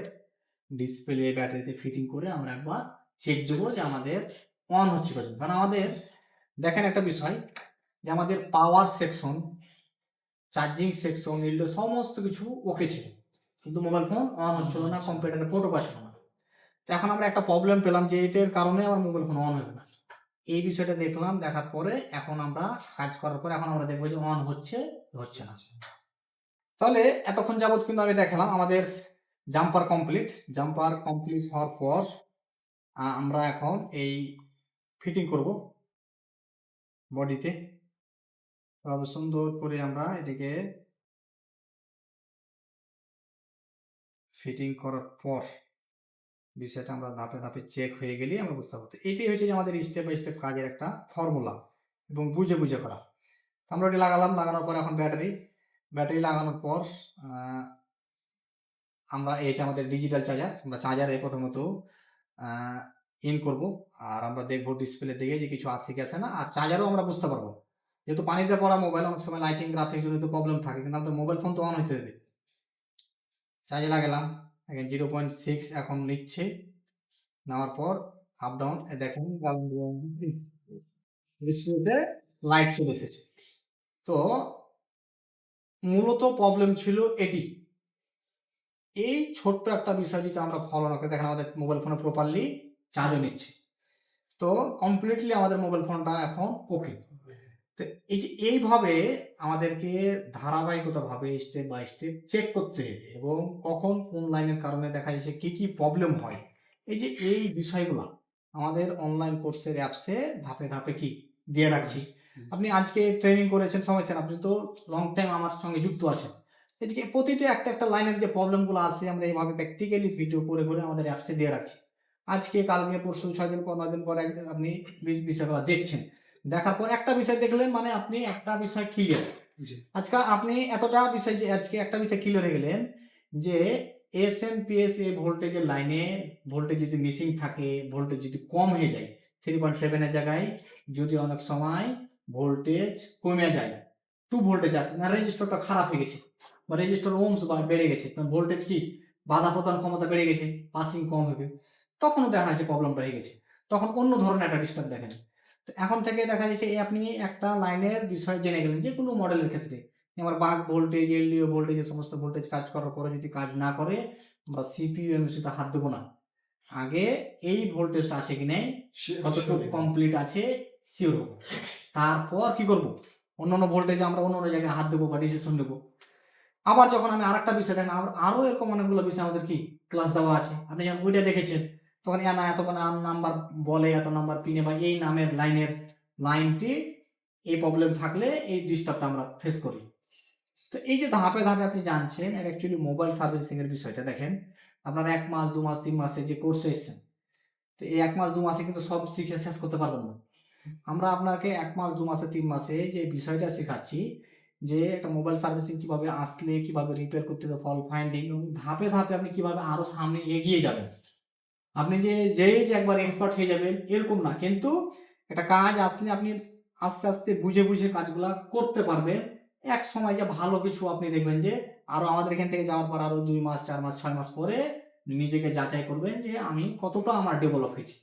Speaker 1: ডিসপ্লে ব্যাটারিতে ফিটিং করে আমরা একবার চেক দেবো যে আমাদের অন হচ্ছে পর্যন্ত। কারণ আমাদের দেখেন একটা বিষয় যে আমাদের power section, charging section, LDO সমস্ত কিছু ওকে ছিল, কিন্তু মোবাইল ফোন অন হচ্ছিল না, কম্পিউটারে পোর্টও পাচ্ছিল না। তো এখন আমরা একটা প্রবলেম পেলাম যে এটার কারণে আমার মোবাইল ফোন অন হবে না। এই বিষয়টা দেখলাম, দেখার পরে এখন আমরা কাজ করার পরে এখন আমরা দেখবো যে অন হচ্ছে না। তাহলে এতক্ষণ যাবত কিন্তু আমি দেখালাম আমাদের জাম্পার কমপ্লিট হওয়ার পর আমরা এখন এই ফিটিং করব বডিতে। তবে সুন্দর করে আমরা এটিকে ফিটিং করার পর বিষয়টা আমরা ধাপে ধাপে চেক হয়ে গেলেই আমরা বুঝতে পারবো। এটাই হচ্ছে যে আমাদের স্টেপ বাই স্টেপ কাজের একটা ফর্মুলা এবং বুঝে বুঝে করা। আমরা ওটি লাগালাম, লাগানোর পর এখন ব্যাটারি লাগানোর পর আমরা এই যে আমাদের ডিজিটাল চার্জার, আমরা চার্জারে প্রথমত ইন করব, আর আমরা দেখবো ডিসপ্লে দিকে যে কিছু আসছে কি আছে না। আর চার্জারও আমরা বুঝতে পারবো, যেহেতু পানিতে পড়া মোবাইল অনেক সময় লাইটিং গ্রাফিক্স জনিত প্রবলেম থাকে, কিন্তু আমাদের মোবাইল ফোন তো অন হইতে হবে। চার্জে লাগালাম, 0.6 এখন নিচ্ছে, নেওয়ার পর আপ ডাউন দেখেন ডিসপ্লেতে লাইট চলে এসেছে। তো মূলত প্রবলেম ছিল এটি, এই ছোট্ট একটা বিষয় যদি আমরা ফলো না করে, দেখেন আমাদের মোবাইল ফোনে প্রপারলি চার্জও নিচ্ছে। তো কমপ্লিটলি আমাদের মোবাইল ফোনটা এখন ওকে। তো এই যে এইভাবে আমাদেরকে ধারাবাহিকতাভাবে স্টেপ বাই স্টেপ চেক করতে হবে, এবং কখন কোন লাইনের কারণে দেখা যাচ্ছে কি কি প্রবলেম হয়, এই বিষয়গুলো আমাদের অনলাইন কোর্সের অ্যাপসে ধাপে ধাপে কি দিয়ে রাখছি। আপনি আজকে ট্রেনিং করেছেন, সমস্যা, আপনি তো লং টাইম আমার সঙ্গে যুক্ত আছেন। এদিকে প্রতিটা একটা একটা লাইনের যে প্রবলেমগুলো আছে আমরা এইভাবে প্র্যাকটিক্যালি ভিডিও করে করে আমাদের অ্যাপসে দিয়ে রাখছি। আজকে কালকে পরশু 6 দিন 15 দিন পরে আপনি বিষয়গুলো দেখছেন, দেখার পর একটা বিষয় দেখলেন মানে আপনি একটা বিষয় ক্লিয়ার। আজকে আপনি এতটা বিষয় যে আজকে একটা বিষয় ক্লিয়ার হয়ে গেলেন যে এসএমপিএস এই ভোল্টেজের লাইনে ভোল্টেজ যদি মিসিং থাকে, ভোল্টেজ যদি কম হয়ে যায় 3.7 এর জায়গায় যদি অনেক সময় ভোল্টেজ কমে যায়, 2 ভোল্টেজ আছে না, রেজিস্টরটা খারাপ হয়ে গেছে বা রেজিস্টর ওহমস বা বেড়ে গেছে, তখন ভোল্টেজ কি বাধা প্রদান ক্ষমতা বেড়ে গেছে, পাসিং কম হবে, তখনও দেখা যাচ্ছে প্রবলেমটা হয়ে গেছে, তখন অন্য ধরনের একটা ডিস্টার্ব দেখেন। তো এখন থেকে দেখা যাচ্ছে আপনি একটা লাইনের বিষয় জেনে গেলেন যে কোনো মডেলের ক্ষেত্রে, আমার বাক ভোল্টেজ, এলডিও ভোল্টেজ, সমস্ত ভোল্টেজ কাজ করার পরে যদি কাজ না করে আমরা সিপিইউ এমসিতে হাত দেবো না, আগে এই ভোল্টেজটা আছে কি নেই, কতটুকু কমপ্লিট আছে শিওর হবো, তারপর কি করব, অন্যান্য ভোল্টেজে আমরা অন্য জায়গায় হাত দেবো বা ডিসিশন নেবো। আবার যখন আমি আরেকটা বিষয় দেখেন, আরো এরকম অনেকগুলো বিষয় আমাদের কি ক্লাস দেওয়া আছে, আপনি যখন ওইটা দেখেছেন তখন না এত নাম্বার বলে, এত নাম্বার পিনে বা এই নামের লাইনটি এই প্রবলেম থাকলে এই ডিস্টার্বটা আমরা ফেস করি। তো এই যে ধাপে ধাপে আপনি জানছেন, অ্যাকচুয়ালি মোবাইল সার্ভিসিং এর বিষয়টা দেখেন, আপনারা 1 মাস 2 মাস 3 মাসে যে কোর্সে এসেছেন, তো এই 1 মাস 2 মাসে কিন্তু সব শিখে শেষ করতে পারবেন না। আমরা আপনাকে 1 মাস 2 মাসে 3 মাসে যে বিষয়টা শেখাচ্ছি, যে একটা মোবাইল সার্ভিসিং কিভাবে আসলে কিভাবে রিপেয়ার করতে হবে, ফল্ট ফাইন্ডিং, এবং ধাপে ধাপে আপনি কিভাবে আরো সামনে এগিয়ে যাবেন। আপনি যে একবার এক্সপার্ট হয়ে যাবেন এরকম না, কিন্তু একটা কাজ আসলে আপনি আস্তে আস্তে বুঝে বুঝে কাজগুলা করতে পারবেন। এক সময় যে ভালো কিছু আপনি দেখবেন যে আরো আমাদের এখান থেকে যাওয়ার পর আরো 2 মাস 4 মাস 6 মাস পরে নিজেকে যাচাই করবেন যে আমি কতটা আমার ডেভেলপ হয়েছি।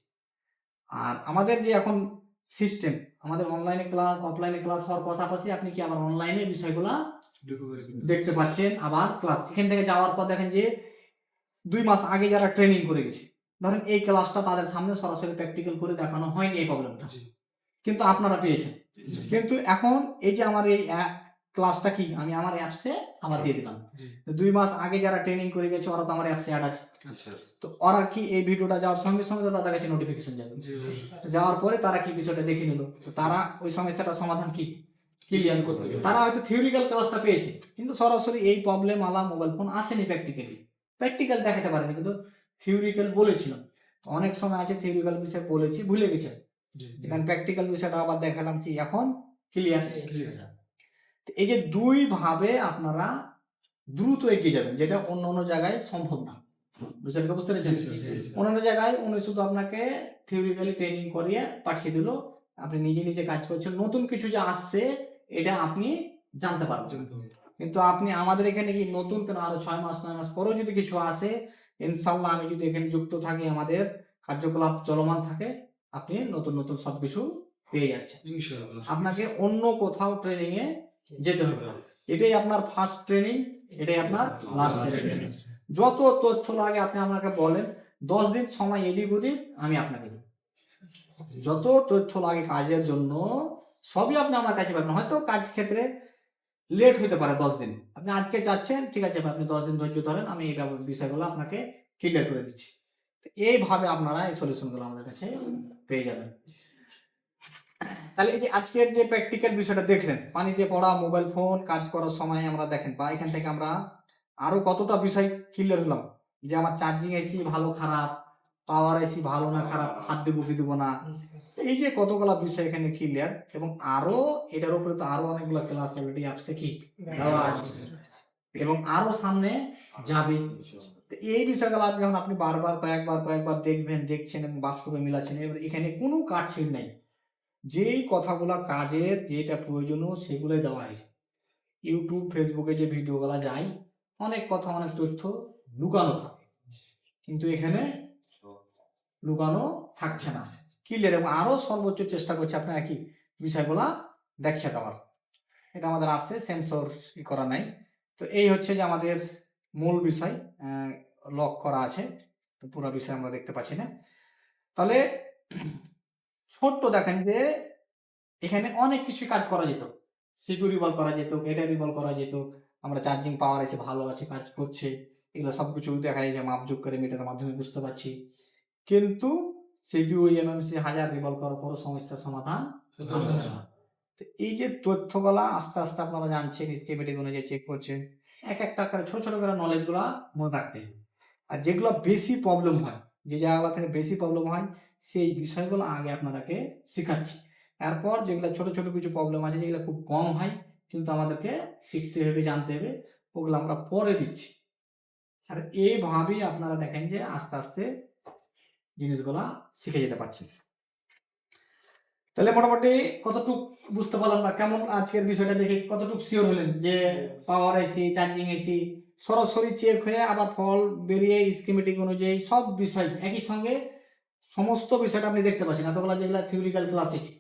Speaker 1: আর আমাদের যে এখন সিস্টেম, আমাদের অনলাইনে ক্লাস অফলাইনে ক্লাস হওয়ার পাশাপাশি আপনি কি আবার অনলাইনে বিষয়গুলা দেখতে পাচ্ছেন, আবার ক্লাস এখান থেকে যাওয়ার পর দেখেন যে 2 মাস আগে যারা ট্রেনিং করে গেছে, ধরেন এই ক্লাসটা তাদের সামনে সরাসরি প্র্যাকটিক্যাল করে দেখানো হয়নি এই প্রবলেমটা, কিন্তু আপনারা পেয়েছেন। কিন্তু এখন এই যে আমার এই ক্লাসটা কি আমি আমার অ্যাপসে আবার দিয়ে দিলাম, 2 মাস আগে যারা ট্রেনিং করে গেছে ওরা তো আমার অ্যাপসে অ্যাড আছে, তো ওরা কি এই ভিডিওটা যাওয়ার সঙ্গে সঙ্গে তো তাদের কাছে নোটিফিকেশন যাবে, যাওয়ার পরে তারা কি বিষয়টা দেখে নিল, তো তারা ওই সমস্যাটা সমাধান কি ক্লিয়ার করতে হবে। তারা হয়তো থিওরিক্যাল ক্লাসটা পেয়েছে কিন্তু সরাসরি এই প্রবলেম আলা মোবাইল ফোন আসেনি, প্র্যাকটিক্যাল দেখাতে পারেনি, কিন্তু থিওরিক্যাল বলেছিলাম। অনেক সময় আছে থিওরিক্যাল বিষয় বলেছি ভুলে গেছে, যেখানে প্র্যাকটিক্যাল বিষয়টা আবার দেখালাম কি এখন ক্লিয়ার। এই যে 2 ভাবে আপনারা দ্রুত এগিয়ে যাবেন, যেটা অন্য অন্য জায়গায় সম্ভব না, বিষয়টা বুঝতে পেরেছেন? অন্যান্য জায়গায় উনি শুধু আপনাকে থিওরিক্যালি ট্রেনিং করিয়ে পাঠিয়ে দিল, আপনি নিজে নিজে কাজ করছেন, নতুন কিছু যে আসছে এটা আপনি জানতে পারবেন। কিন্তু আপনি আমাদের এখানে কি নতুন কেন, আরো 6 মাস 9 মাস পরেও যদি কিছু আসে, ইনশাআল্লাহ আমি যদি এখানে যুক্ত থাকি, আমাদের কার্যকলাপ চলমান থাকে, আপনি নতুন নতুন সবকিছু পেয়ে যাচ্ছেন। আপনাকে অন্য কোথাও ট্রেনিং এ যেতে হবে না, এটাই আপনার ফার্স্ট ট্রেনিং, এটাই আপনার লাস্ট ট্রেনিং। যত তথ্য লাগে আপনি আমাকে বলেন, 10 দিন সময় এদিক ওদিক আমি আপনাকে দিই, যত তথ্য লাগে কাজের জন্য সবই আপনি আমার কাছে পাবেন। হয়তো কাজ ক্ষেত্রে লেট হতে পারে 10 দিন, আপনি আজকে চাচ্ছেন ঠিক আছে আপনি 10 দিন ধৈর্য ধরেন, আমি এই বিষয়গুলো আপনাকে ক্লিয়ার করে দিচ্ছি। এইভাবে আপনারা এই সলিউশনগুলো আমাদের কাছে পেয়ে যাবেন। তাহলে এই যে আজকের যে প্র্যাকটিক্যাল বিষয়টা দেখলেন, পানিতে পড়া, মোবাইল ফোন, কাজ করার সময় আমরা দেখেন বা এখান থেকে আমরা আরো কতটা বিষয় ক্লিয়ার হলাম যে আমার চার্জিং আইসি ভালো খারাপ, পাওয়ার আইসি ভালো না খারাপ, হাত দেবো কি দেবো না, এই যে কতগুলা বিষয় এখানে ক্লিয়ার। এবং আরো এটার উপরে তো আরো অনেকগুলো ক্লাস অলরেডি অ্যাপসে কি দেওয়া আছে এবং আরো সামনে যাবে। এই বিষয়গুলো আজ যখন আপনি বারবার কয়েকবার দেখবেন, দেখছেন এবং বাস্তবে মিলাচ্ছেন, এখানে কোনো কাটছিট নেই। যেই কথাগুলো কাজের যেটা প্রয়োজনীয় সেগুলোই দেওয়া হয়েছে। ইউটিউব ফেসবুকে যে ভিডিওগুলো যায় অনেক কথা অনেক তথ্য লুকানো থাকে, কিন্তু এখানে লুকানো থাকছে না, ক্লিয়ার। এবং আরো সর্বোচ্চ চেষ্টা করছে আপনার একই বিষয়গুলা দেখিয়ে দেওয়ার। এটা আমাদের আছে, সেন্সর করা নাই। তো এই হচ্ছে যে আমাদের মূল বিষয়, লক করা আছে, তো পুরো বিষয় আমরা দেখতে পাচ্ছি না। তাহলে ছোট্ট দেখেন যে এখানে অনেক কিছু কাজ করা যেত, সিকিউরিটি রিভলভ করা যেত, এটা রিভলভ করা যেত, আমরা চার্জিং পাওয়ার আছে ভালো আছে কাজ করছে, এগুলো সবকিছু দেখা যায় যে মাপযোগ করে মিটারের মাধ্যমে বুঝতে পারছি। কিন্তু সিপিইউ এমএমসি হাজার রিভলভ করার পরও সমস্যার সমাধান হচ্ছে না। তো এই যে তথ্যগুলা আস্তে আস্তে আপনারা জানছেন, স্কিমেটিক অনুযায়ী চেক করছেন, এক একটা করে ছোট ছোট করে নলেজ গুলা মনে রাখতে হবে। আর যেগুলো বেশি প্রবলেম হয়, যে জায়গাগুলো থেকে বেশি প্রবলেম হয় সেই বিষয়গুলো আগে আপনাদেরকে শেখাচ্ছি। এরপর যেগুলো ছোট ছোট কিছু প্রবলেম আছে যেগুলো খুব কম হয় কিন্তু আমাদেরকে শিখতে হবে, জানতে হবে, ওগুলো আমরা পরে দিচ্ছি। আর এইভাবেই আপনারা দেখেন যে আস্তে আস্তে জিনিসগুলা শিখে যেতে পারছেন। তাহলে মোটামুটি কতটুকু বুঝতে পারলাম না, কেমন আজকের বিষয়টা দেখে কতটুকু শিওর হলেন যে পাওয়ার আইসি, চার্জিং আইসি সরাসরি চেক হয়ে আবার ফল বেরিয়ে স্কিমেটিক অনুযায়ী সব বিষয় একই সঙ্গে সমস্ত বিষয়টা আপনি দেখতে পাচ্ছেন। এতগুলো যেগুলো থিওরিক্যাল ক্লাস আছে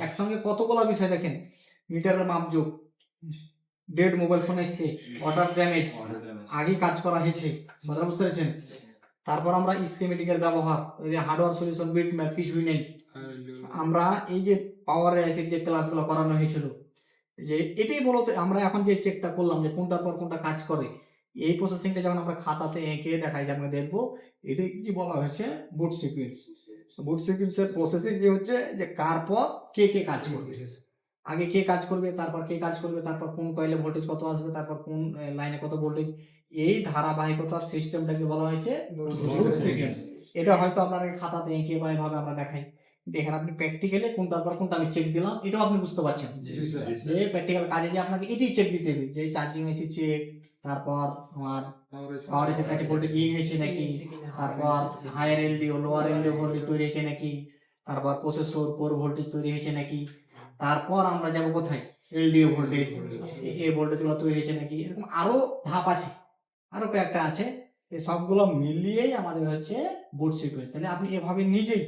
Speaker 1: একসঙ্গে কতগুলো বিষয় দেখেন, মিটারের মাপযোগ, ডেড মোবাইল ফোন এসছে, ওয়াটার ড্যামেজ আগে কাজ করা হয়েছে, কথা বুঝতে পেরেছেন। তারপর আমরা স্কিমেটিকের ব্যবহার, ওই যে হার্ডওয়্যার সলিউশন, বিট ম্যাপ কিছুই নেই। আমরা এই যে পাওয়ার আইসির যে ক্লাসগুলো করানো হয়েছিল, যে এটাই বলতে আমরা এখন যে চেকটা করলাম যে কোনটার পর কোনটা কাজ করে, এই প্রসেসিংটা যখন আমরা খাতাতে এঁকে দেখাই যে আমরা দেখবো, এটা কি বলা হয়েছে বুট সিকোয়েন্স। বুট সিকোয়েন্সের প্রসেসিং কি হচ্ছে যে কার পর কে কে কাজ করবে, আগে কে কাজ করবে, তারপর কে কাজ করবে, তারপর কোন কয়েলে ভোল্টেজ কত আসবে, তারপর কোন লাইনে কত ভোল্টেজ, এই ধারাবাহিকতার সিস্টেমটাকে বলা হয়েছে বুট সিকোয়েন্স। এটা হয়তো আপনার খাতাতে এঁকে বা এভাবে আমরা দেখাই, দেখেন আপনি প্র্যাকটিক্যালি কোনটার পর কোনটা আমি চেক দিলাম, এটাও আপনি বুঝতে পারছেন যে প্র্যাকটিক্যাল কাজে যে আপনাকে এটাই চেক দিতে হবে, যে চার্জিং এসি চেক, তারপর আমার পাওয়ার এসির কাছে ভোল্টেজ ইন হয়েছে নাকি, তারপর higher LDO lower LDO voltage তৈরি হয়েছে নাকি, তারপর প্রসেসর কোর ভোল্টেজ তৈরি হয়েছে নাকি, তারপর আমরা যাবো কোথায় এলডিও ভোল্টেজ, এই ভোল্টেজ গুলো তৈরি হয়েছে নাকি, এরকম আরো ধাপ আছে, আরো কয়েকটা আছে। এই সবগুলো মিলিয়েই আমাদের হচ্ছে বুট সিকোয়েন্স। তাহলে আপনি এভাবে নিজেই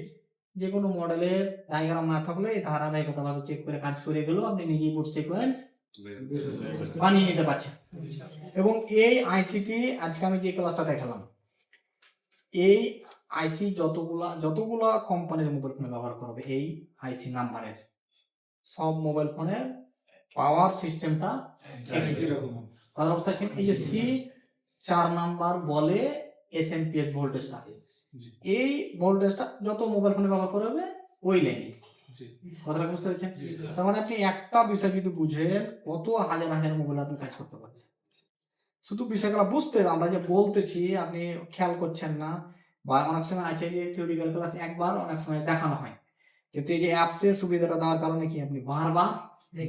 Speaker 1: যে কোনো মডেলের ডায়াগ্রাম না থাকলে এই ধারাবাহিকতা ভাবে চেক করে কাজ করে গেলেও আপনি নিজেই বুট সিকোয়েন্স বানিয়ে নিতে পারছেন। এবং এই আইসিটি আজকে আমি যে ক্লাসটা দেখালাম, এই আইসি যতগুলা কোম্পানির মোবাইল ফোনে ব্যবহার করবে এই আইসি নাম্বারের, সব মোবাইল ফোনের পাওয়ার সিস্টেমটা একই রকম। এই যে C4 নাম্বার বলে এসএমপিএস ভোল্টেজটা, এই ভোল্টেজটা যত মোবাইল ফোনে ব্যবহার করবে ওই লাইনে, কথাটা বুঝতে পারছেন। তার মানে আপনি একটা বিষয় যদি বুঝেন কত হাজার হাজার মোবাইল আপনি কাজ করতে পারবেন। শুধু বিষয়গুলো বুঝতে, আমরা যে বলতেছি আপনি খেয়াল করছেন না, বা অনেক সময় আছে যে থিওরিক্যাল ক্লাস একবার অনেক সময় দেখানো হয়, কিন্তু এই যে অ্যাপসের সুবিধাটা দেওয়ার কারণে কি আপনি বারবার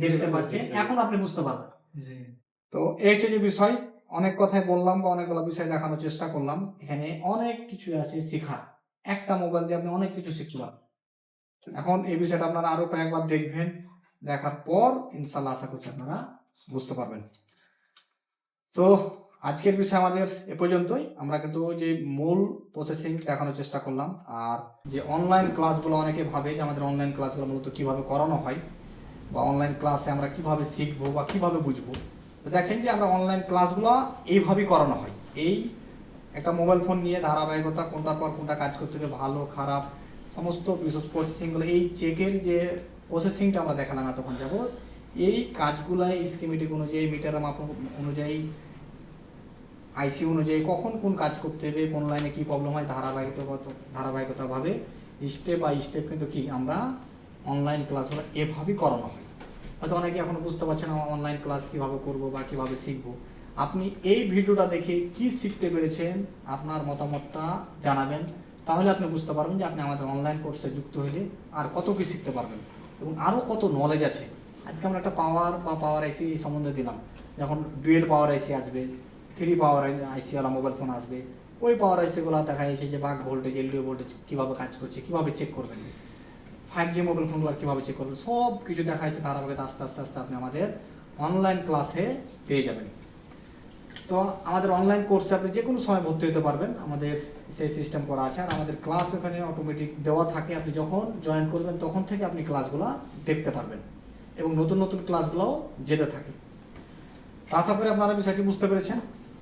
Speaker 1: দেখতে পাচ্ছেন, এখন আপনি বুঝতে পারবেন। তো এই হচ্ছে যে বিষয়, অনেক কথাই বললাম বা অনেকগুলো বিষয় দেখানোর চেষ্টা করলাম। এখানে অনেক কিছু আছে শেখার, একটা মোবাইল দিয়ে আপনি অনেক কিছু শিখতে পারবেন। এখন এই বিষয়টা আপনারা আরো কয়েকবার দেখবেন, দেখার পর ইনশাল্লাহ আশা করছি আপনারা বুঝতে পারবেন। তো আজকের বিষয় আমাদের এ পর্যন্তই। আমরা কিন্তু যে মূল প্রসেসিং দেখানোর চেষ্টা করলাম, আর যে অনলাইন ক্লাসগুলো অনেকে ভাবে যে আমাদের অনলাইন ক্লাসগুলো মূলত কিভাবে করানো হয় বা অনলাইন ক্লাসে আমরা কিভাবে শিখবো বা কিভাবে বুঝবো। তো দেখেন যে আমরা অনলাইন ক্লাসগুলো এইভাবেই করানো হয়, এই একটা মোবাইল ফোন নিয়ে ধারাবাহিকতা কোনটার পর কোনটা কাজ করতে হবে, ভালো খারাপ সমস্ত প্রসেসিংগুলো, এই চেকের যে প্রসেসিংটা আমরা দেখালাম এতক্ষণ যাব, এই কাজগুলাই স্কিমেটিক অনুযায়ী, মিটারের মাপ অনুযায়ী, আইসি অনুযায়ী কখন কোন কাজ করতে হবে, কোন লাইনে কি প্রবলেম হয়, ধারাবাহিকতাভাবে স্টেপ বাই স্টেপ কিন্তু কি আমরা অনলাইন ক্লাসগুলো এভাবেই করানো হয়। হয়তো অনেকে এখনো বুঝতে পারছেন অনলাইন ক্লাস কিভাবে করব বা কিভাবে শিখব। আপনি এই ভিডিওটা দেখে কি শিখতে পেরেছেন আপনার মতামতটা জানাবেন, তাহলে আপনি বুঝতে পারবেন যে আপনি আমাদের অনলাইন কোর্সে যুক্ত হলে আর কত কি শিখতে পারবেন এবং আরও কত নলেজ আছে। আজকে আমরা একটা পাওয়ার আইসি সম্বন্ধে দিলাম, যখন ডুয়েল পাওয়ার আইসি আসবে, 3 পাওয়ার আইসিওয়ালা মোবাইল ফোন আসবে, ওই পাওয়ার আইসিগুলো দেখা যাচ্ছে যে বাক ভোল্টেজ, এলডিও ভোল্টেজ কীভাবে কাজ করছে, কীভাবে চেক করবেন, 5G মোবাইল ফোনগুলো কীভাবে চেক করবেন, সব কিছু দেখা যাচ্ছে ধারাবাহিকতা আস্তে আস্তে আস্তে আপনি আমাদের অনলাইন ক্লাসে পেয়ে যাবেন। তো আমাদের অনলাইন কোর্সে আপনি যে কোনো সময় ভর্তি হতে পারবেন, আমাদের সেই সিস্টেম করা আছে। আর আমাদের ক্লাস ওখানে অটোমেটিক দেওয়া থাকে, আপনি যখন জয়েন করবেন তখন থেকে আপনি ক্লাসগুলো দেখতে পারবেন এবং নতুন নতুন ক্লাসগুলোও যেতে থাকে। আশা করি আপনারা বিষয়টি বুঝতে পেরেছেন।